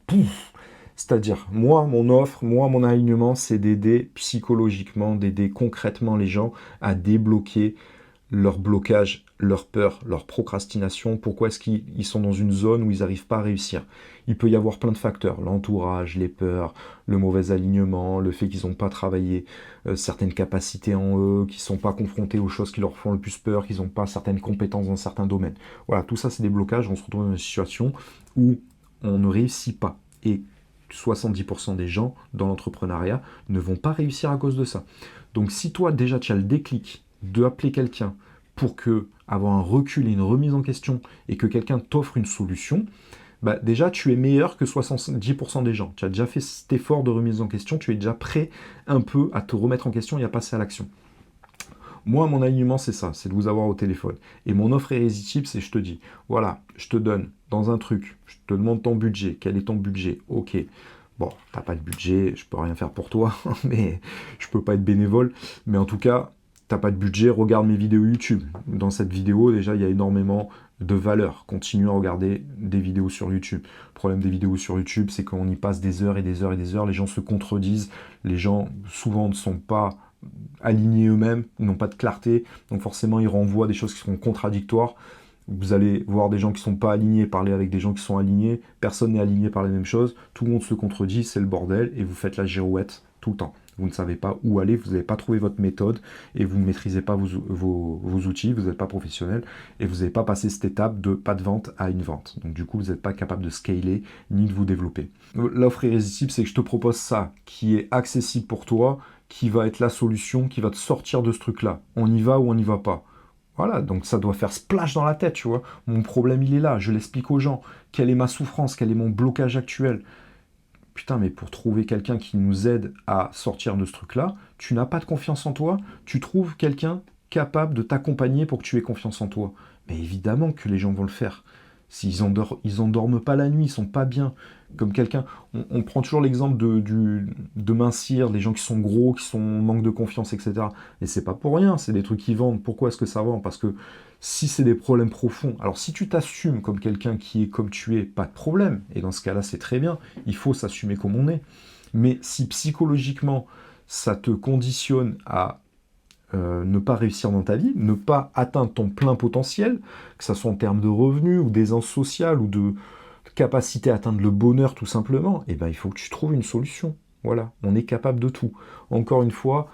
Pouf! C'est-à-dire, moi, mon offre, moi, mon alignement, c'est d'aider psychologiquement, d'aider concrètement les gens à débloquer leur blocage, leur peur, leur procrastination. Pourquoi est-ce qu'ils sont dans une zone où ils n'arrivent pas à réussir? Il peut y avoir plein de facteurs, l'entourage, les peurs, le mauvais alignement, le fait qu'ils n'ont pas travaillé certaines capacités en eux, qu'ils ne sont pas confrontés aux choses qui leur font le plus peur, qu'ils n'ont pas certaines compétences dans certains domaines. Voilà, tout ça c'est des blocages, on se retrouve dans une situation où on ne réussit pas. Et 70% des gens dans l'entrepreneuriat ne vont pas réussir à cause de ça. Donc si toi déjà tu as le déclic de appeler quelqu'un pour avoir un recul et une remise en question et que quelqu'un t'offre une solution, déjà tu es meilleur que 70% des gens. Tu as déjà fait cet effort de remise en question, tu es déjà prêt un peu à te remettre en question et à passer à l'action. Moi, mon alignement, c'est ça, c'est de vous avoir au téléphone. Et mon offre irrésistible, c'est je te dis, voilà, je te donne dans un truc, je te demande ton budget, quel est ton budget? Ok, bon, t'as pas de budget, je peux rien faire pour toi, mais je peux pas être bénévole, mais en tout cas, t'as pas de budget, regarde mes vidéos YouTube. Dans cette vidéo, déjà, il y a énormément de valeur. Continue à regarder des vidéos sur YouTube. Le problème des vidéos sur YouTube, c'est qu'on y passe des heures et des heures et des heures. Les gens se contredisent. Les gens, souvent, ne sont pas alignés eux-mêmes, ils n'ont pas de clarté. Donc forcément, ils renvoient des choses qui sont contradictoires. Vous allez voir des gens qui ne sont pas alignés, parler avec des gens qui sont alignés. Personne n'est aligné par les mêmes choses. Tout le monde se contredit, c'est le bordel. Et vous faites la girouette tout le temps. Vous ne savez pas où aller, vous n'avez pas trouvé votre méthode et vous ne maîtrisez pas vos outils, vous n'êtes pas professionnel et vous n'avez pas passé cette étape de pas de vente à une vente. Donc du coup, vous n'êtes pas capable de scaler ni de vous développer. L'offre irrésistible, c'est que je te propose ça qui est accessible pour toi, qui va être la solution, qui va te sortir de ce truc-là. On y va ou on n'y va pas. Voilà, donc ça doit faire splash dans la tête, tu vois. Mon problème, il est là, je l'explique aux gens. Quelle est ma souffrance, quel est mon blocage actuel? Putain, mais pour trouver quelqu'un qui nous aide à sortir de ce truc-là, tu n'as pas de confiance en toi, tu trouves quelqu'un capable de t'accompagner pour que tu aies confiance en toi. Mais évidemment que les gens vont le faire. Ils endorment pas la nuit, ils sont pas bien. Comme quelqu'un, on prend toujours l'exemple de mincir, les gens qui sont gros, qui sont manque de confiance, etc. Et c'est pas pour rien, c'est des trucs qui vendent. Pourquoi est-ce que ça vend? Parce que si c'est des problèmes profonds, alors si tu t'assumes comme quelqu'un qui est comme tu es, pas de problème. Et dans ce cas-là, c'est très bien. Il faut s'assumer comme on est. Mais si psychologiquement, ça te conditionne à ne pas réussir dans ta vie, ne pas atteindre ton plein potentiel, que ce soit en termes de revenus ou d'aisance sociale ou de capacité à atteindre le bonheur tout simplement, eh ben, il faut que tu trouves une solution. Voilà, on est capable de tout. Encore une fois,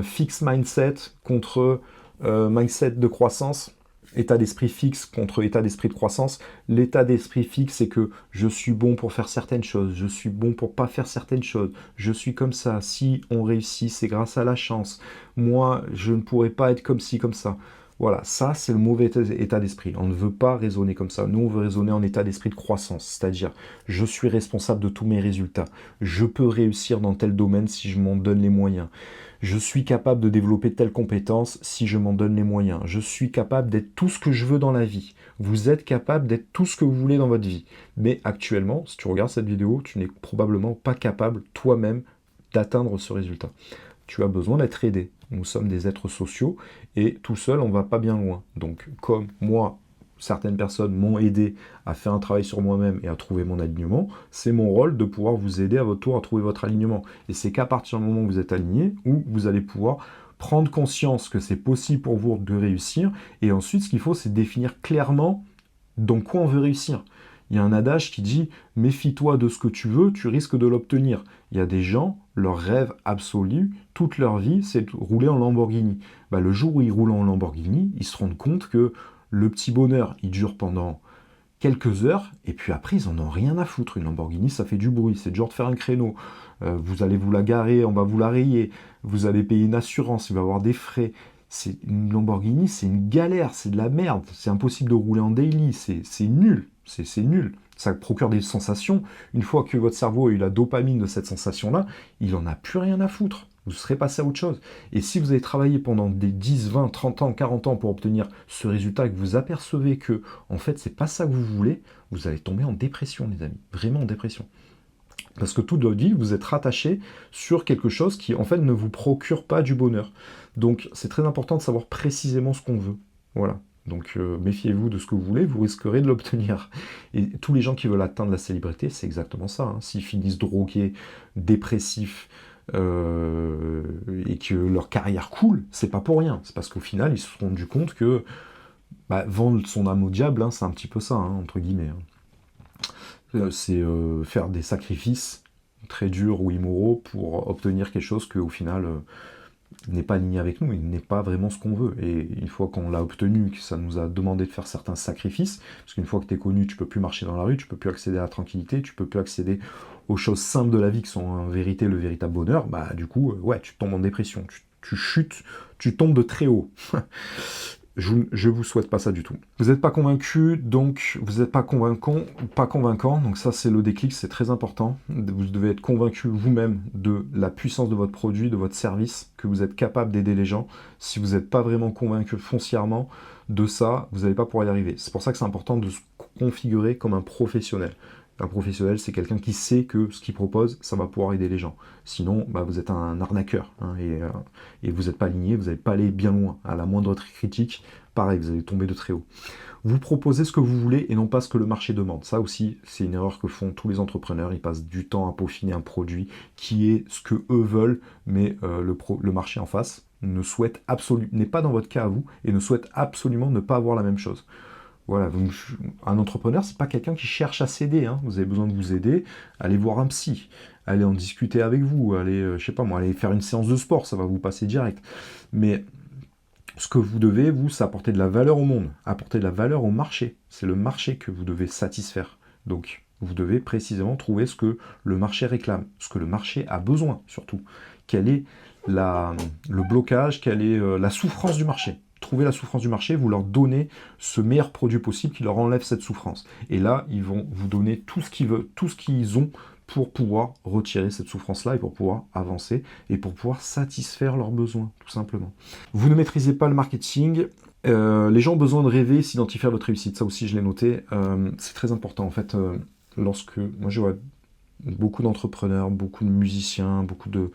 fixe mindset contre mindset de croissance, état d'esprit fixe contre état d'esprit de croissance. L'état d'esprit fixe, c'est que je suis bon pour faire certaines choses, je suis bon pour pas faire certaines choses, je suis comme ça, si on réussit, c'est grâce à la chance. Moi, je ne pourrais pas être comme ci, comme ça. Voilà, ça c'est le mauvais état d'esprit. On ne veut pas raisonner comme ça. Nous, on veut raisonner en état d'esprit de croissance, c'est-à-dire je suis responsable de tous mes résultats. Je peux réussir dans tel domaine si je m'en donne les moyens. Je suis capable de développer telle compétence si je m'en donne les moyens. Je suis capable d'être tout ce que je veux dans la vie. Vous êtes capable d'être tout ce que vous voulez dans votre vie. Mais actuellement, si tu regardes cette vidéo, tu n'es probablement pas capable toi-même d'atteindre ce résultat. Tu as besoin d'être aidé. Nous sommes des êtres sociaux et tout seul, on ne va pas bien loin. Donc, comme moi, certaines personnes m'ont aidé à faire un travail sur moi-même et à trouver mon alignement, c'est mon rôle de pouvoir vous aider à votre tour à trouver votre alignement. Et c'est qu'à partir du moment où vous êtes aligné, où vous allez pouvoir prendre conscience que c'est possible pour vous de réussir. Et ensuite, ce qu'il faut, c'est définir clairement dans quoi on veut réussir. Il y a un adage qui dit « Méfie-toi de ce que tu veux, tu risques de l'obtenir ». Il y a des gens, leur rêve absolu, toute leur vie, c'est de rouler en Lamborghini. Bah, le jour où ils roulent en Lamborghini, ils se rendent compte que le petit bonheur, il dure pendant quelques heures, et puis après, ils en ont rien à foutre. Une Lamborghini, ça fait du bruit, c'est dur de faire un créneau. Vous allez vous la garer, on va vous la rayer, vous allez payer une assurance, il va y avoir des frais. Une Lamborghini, c'est une galère, c'est de la merde, c'est impossible de rouler en daily, c'est nul, c'est nul. Ça procure des sensations. Une fois que votre cerveau a eu la dopamine de cette sensation-là, il n'en a plus rien à foutre. Vous serez passé à autre chose. Et si vous avez travaillé pendant des 10, 20, 30 ans, 40 ans pour obtenir ce résultat et que vous apercevez que, en fait, c'est pas ça que vous voulez, vous allez tomber en dépression, les amis. Vraiment en dépression. Parce que toute votre vie, vous êtes rattaché sur quelque chose qui, en fait, ne vous procure pas du bonheur. Donc, c'est très important de savoir précisément ce qu'on veut. Voilà. Donc, méfiez-vous de ce que vous voulez, vous risquerez de l'obtenir. Et tous les gens qui veulent atteindre la célébrité, c'est exactement ça. Hein. S'ils finissent drogués, dépressifs, et que leur carrière coule, c'est pas pour rien. C'est parce qu'au final, ils se sont rendus compte que vendre son âme au diable, hein, c'est un petit peu ça, hein, entre guillemets. Hein. C'est faire des sacrifices très durs ou immoraux pour obtenir quelque chose qu'au final n'est pas aligné avec nous, il n'est pas vraiment ce qu'on veut. Et une fois qu'on l'a obtenu, que ça nous a demandé de faire certains sacrifices, parce qu'une fois que tu es connu, tu peux plus marcher dans la rue, tu peux plus accéder à la tranquillité, tu peux plus accéder aux choses simples de la vie qui sont en vérité le véritable bonheur, bah du coup, ouais, tu tombes en dépression, tu chutes, tu tombes de très haut. Je vous souhaite pas ça du tout. Vous n'êtes pas convaincu, donc vous n'êtes pas convaincant, donc ça c'est le déclic, c'est très important. Vous devez être convaincu vous-même de la puissance de votre produit, de votre service, que vous êtes capable d'aider les gens. Si vous n'êtes pas vraiment convaincu foncièrement de ça, vous n'allez pas pouvoir y arriver. C'est pour ça que c'est important de se configurer comme un professionnel. Un professionnel, c'est quelqu'un qui sait que ce qu'il propose, ça va pouvoir aider les gens. Sinon, vous êtes un arnaqueur, hein, et vous n'êtes pas aligné, vous n'allez pas aller bien loin. À la moindre critique, pareil, vous allez tomber de très haut. Vous proposez ce que vous voulez et non pas ce que le marché demande. Ça aussi, c'est une erreur que font tous les entrepreneurs. Ils passent du temps à peaufiner un produit qui est ce que eux veulent, mais le marché en face n'est pas dans votre cas à vous et ne souhaite absolument ne pas avoir la même chose. Voilà, donc un entrepreneur, c'est pas quelqu'un qui cherche à s'aider. Hein. Vous avez besoin de vous aider, allez voir un psy, allez en discuter avec vous, allez, je sais pas moi, allez faire une séance de sport, ça va vous passer direct. Mais ce que vous devez, vous, c'est apporter de la valeur au monde, apporter de la valeur au marché. C'est le marché que vous devez satisfaire. Donc, vous devez précisément trouver ce que le marché réclame, ce que le marché a besoin, surtout. Quel est le blocage, quelle est la souffrance du marché. Trouver la souffrance du marché, vous leur donnez ce meilleur produit possible qui leur enlève cette souffrance. Et là, ils vont vous donner tout ce qu'ils veulent, tout ce qu'ils ont pour pouvoir retirer cette souffrance-là et pour pouvoir avancer et pour pouvoir satisfaire leurs besoins, tout simplement. Vous ne maîtrisez pas le marketing, Les gens ont besoin de rêver, s'identifier à votre réussite. Ça aussi, je l'ai noté. C'est très important. En fait, lorsque moi je vois beaucoup d'entrepreneurs, beaucoup de musiciens, beaucoup de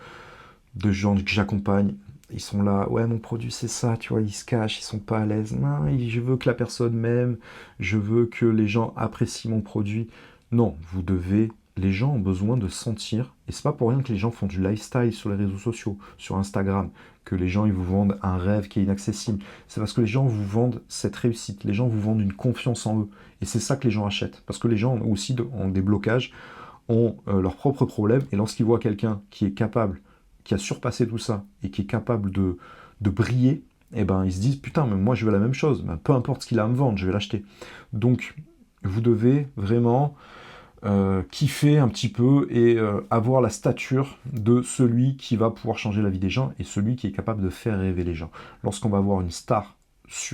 gens que j'accompagne, ils sont là, ouais, mon produit c'est ça, tu vois, ils se cachent, ils sont pas à l'aise. Non, je veux que la personne m'aime, je veux que les gens apprécient mon produit. Non, vous devez. Les gens ont besoin de sentir, et c'est pas pour rien que les gens font du lifestyle sur les réseaux sociaux, sur Instagram, que les gens ils vous vendent un rêve qui est inaccessible. C'est parce que les gens vous vendent cette réussite, les gens vous vendent une confiance en eux, et c'est ça que les gens achètent. Parce que les gens aussi ont des blocages, ont leurs propres problèmes, et lorsqu'ils voient quelqu'un qui est capable, qui a surpassé tout ça, et qui est capable de briller, eh ben ils se disent, putain, mais moi je veux la même chose, ben, peu importe ce qu'il a à me vendre, je vais l'acheter. Donc, vous devez vraiment kiffer un petit peu et avoir la stature de celui qui va pouvoir changer la vie des gens et celui qui est capable de faire rêver les gens. Lorsqu'on va voir une star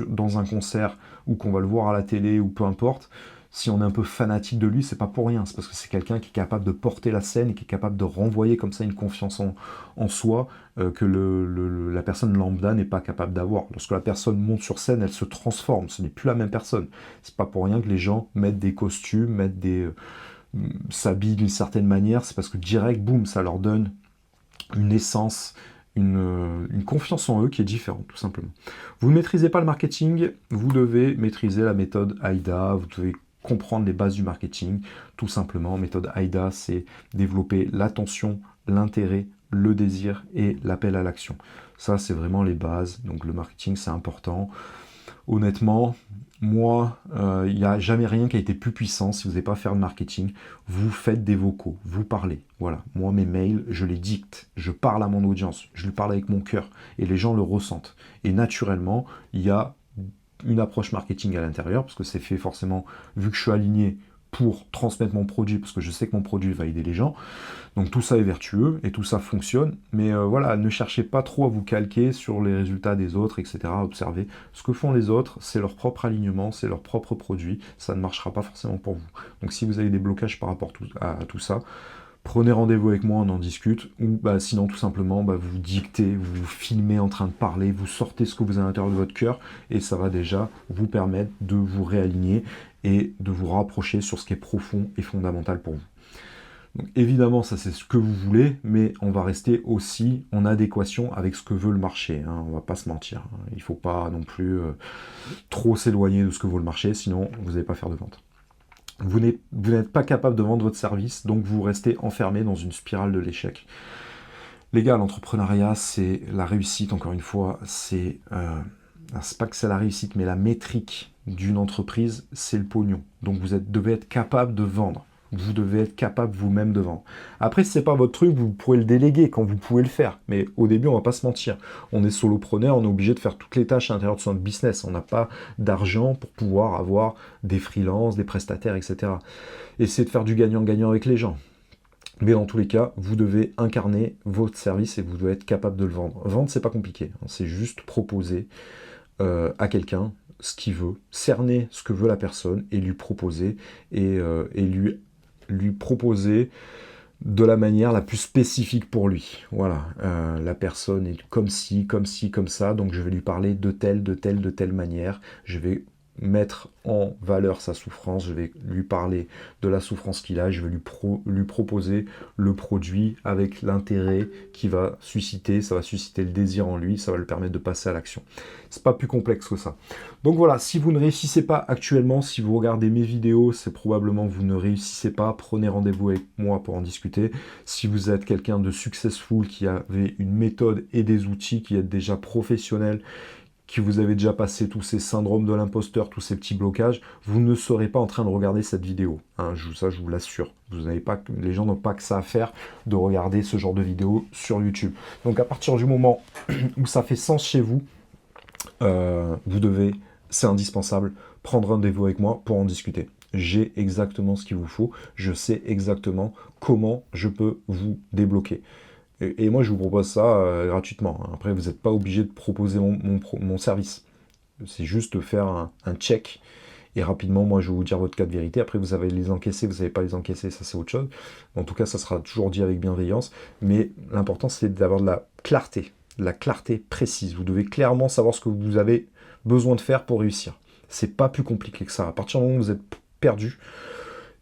dans un concert ou qu'on va le voir à la télé ou peu importe, si on est un peu fanatique de lui, c'est pas pour rien, c'est parce que c'est quelqu'un qui est capable de porter la scène et qui est capable de renvoyer comme ça une confiance en soi que la personne lambda n'est pas capable d'avoir. Lorsque la personne monte sur scène, elle se transforme, ce n'est plus la même personne. C'est pas pour rien que les gens mettent des costumes, s'habillent d'une certaine manière, c'est parce que direct, boum, ça leur donne une essence, une confiance en eux qui est différente, tout simplement. Vous ne maîtrisez pas le marketing, vous devez maîtriser la méthode AIDA, vous devez comprendre les bases du marketing, tout simplement. Méthode AIDA, c'est développer l'attention, l'intérêt, le désir et l'appel à l'action. Ça, c'est vraiment les bases. Donc le marketing, c'est important. Honnêtement, moi, il n'y a jamais rien qui a été plus puissant si vous n'avez pas faire de marketing. Vous faites des vocaux, vous parlez. Voilà, moi, mes mails, je les dicte. Je parle à mon audience, je lui parle avec mon cœur. Et les gens le ressentent. Et naturellement, il y a une approche marketing à l'intérieur, parce que c'est fait forcément, vu que je suis aligné pour transmettre mon produit, parce que je sais que mon produit va aider les gens. Donc tout ça est vertueux et tout ça fonctionne, mais voilà, ne cherchez pas trop à vous calquer sur les résultats des autres, etc. Observez ce que font les autres, c'est leur propre alignement, c'est leur propre produit, ça ne marchera pas forcément pour vous. Donc si vous avez des blocages par rapport à tout ça, prenez rendez-vous avec moi, on en discute, ou sinon tout simplement vous dictez, vous filmez en train de parler, vous sortez ce que vous avez à l'intérieur de votre cœur, et ça va déjà vous permettre de vous réaligner et de vous rapprocher sur ce qui est profond et fondamental pour vous. Donc évidemment, ça c'est ce que vous voulez, mais on va rester aussi en adéquation avec ce que veut le marché. Hein, on va pas se mentir. Hein. Il ne faut pas non plus trop s'éloigner de ce que veut le marché, sinon vous n'allez pas faire de vente. Vous n'êtes pas capable de vendre votre service, donc vous restez enfermé dans une spirale de l'échec. Les gars, l'entrepreneuriat, c'est la réussite, encore une fois, c'est pas que c'est la réussite, mais la métrique d'une entreprise, c'est le pognon. Donc vous devez être capable de vendre. Vous devez être capable vous-même de vendre. Après, si c'est pas votre truc, vous pourrez le déléguer quand vous pouvez le faire. Mais au début, on va pas se mentir. On est solopreneur, on est obligé de faire toutes les tâches à l'intérieur de son business. On n'a pas d'argent pour pouvoir avoir des freelances, des prestataires, etc. Essayez de faire du gagnant-gagnant avec les gens. Mais dans tous les cas, vous devez incarner votre service et vous devez être capable de le vendre. Vendre, c'est pas compliqué. C'est juste proposer à quelqu'un ce qu'il veut, cerner ce que veut la personne et lui proposer et lui proposer de la manière la plus spécifique pour lui. Voilà, la personne est comme ci, comme ça, donc je vais lui parler de telle manière, je vais mettre en valeur sa souffrance, je vais lui parler de la souffrance qu'il a, je vais lui proposer le produit avec l'intérêt qui va susciter, ça va susciter le désir en lui, ça va lui permettre de passer à l'action. C'est pas plus complexe que ça. Donc voilà, si vous ne réussissez pas actuellement, si vous regardez mes vidéos, c'est probablement que vous ne réussissez pas, prenez rendez-vous avec moi pour en discuter. Si vous êtes quelqu'un de successful, qui avait une méthode et des outils, qui est déjà professionnel, que vous avez déjà passé tous ces syndromes de l'imposteur, tous ces petits blocages, vous ne serez pas en train de regarder cette vidéo. Hein, ça, je vous l'assure. Les gens n'ont pas que ça à faire de regarder ce genre de vidéo sur YouTube. Donc à partir du moment où ça fait sens chez vous, vous devez, c'est indispensable, prendre rendez-vous avec moi pour en discuter. J'ai exactement ce qu'il vous faut. Je sais exactement comment je peux vous débloquer. Et moi, je vous propose ça gratuitement. Après, vous n'êtes pas obligé de proposer mon service. C'est juste de faire un check. Et rapidement, moi, je vais vous dire votre cas de vérité. Après, vous avez les encaisser, vous n'avez pas les encaisser, ça c'est autre chose. En tout cas, ça sera toujours dit avec bienveillance. Mais l'important, c'est d'avoir de la clarté précise. Vous devez clairement savoir ce que vous avez besoin de faire pour réussir. C'est pas plus compliqué que ça. À partir du moment où vous êtes perdu,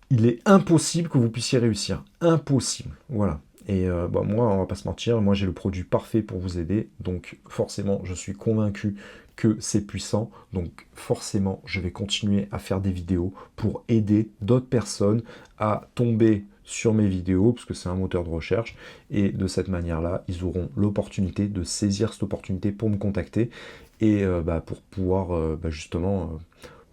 il est impossible que vous puissiez réussir. Impossible. Voilà. Et moi, on va pas se mentir, moi j'ai le produit parfait pour vous aider. Donc forcément, je suis convaincu que c'est puissant. Donc forcément, je vais continuer à faire des vidéos pour aider d'autres personnes à tomber sur mes vidéos, parce que c'est un moteur de recherche. Et de cette manière-là, ils auront l'opportunité de saisir cette opportunité pour me contacter et pour pouvoir justement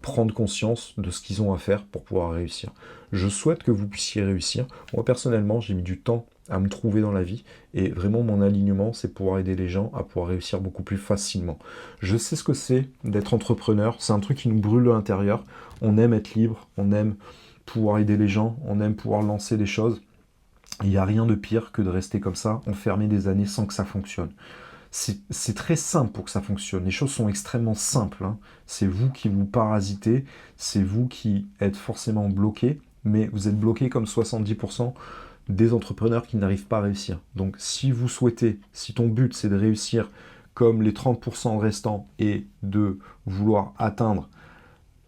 prendre conscience de ce qu'ils ont à faire pour pouvoir réussir. Je souhaite que vous puissiez réussir. Moi, personnellement, j'ai mis du temps à me trouver dans la vie, et vraiment, mon alignement, c'est pouvoir aider les gens à pouvoir réussir beaucoup plus facilement. Je sais ce que c'est d'être entrepreneur, c'est un truc qui nous brûle à l'intérieur. On aime être libre, on aime pouvoir aider les gens, on aime pouvoir lancer des choses. Il n'y a rien de pire que de rester comme ça, enfermé des années sans que ça fonctionne. C'est très simple pour que ça fonctionne. Les choses sont extrêmement simples, hein. C'est vous qui vous parasitez, c'est vous qui êtes forcément bloqué, mais vous êtes bloqué comme 70% des entrepreneurs qui n'arrivent pas à réussir. Donc si vous souhaitez, si ton but c'est de réussir comme les 30% restants et de vouloir atteindre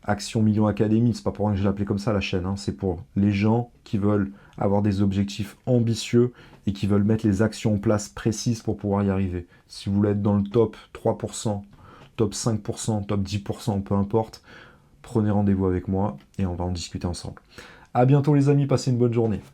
Action Million Academy, c'est pas pour rien que je l'ai appelé comme ça la chaîne, hein. C'est pour les gens qui veulent avoir des objectifs ambitieux et qui veulent mettre les actions en place précises pour pouvoir y arriver. Si vous voulez être dans le top 3%, top 5%, top 10%, peu importe, prenez rendez-vous avec moi et on va en discuter ensemble. À bientôt les amis, passez une bonne journée.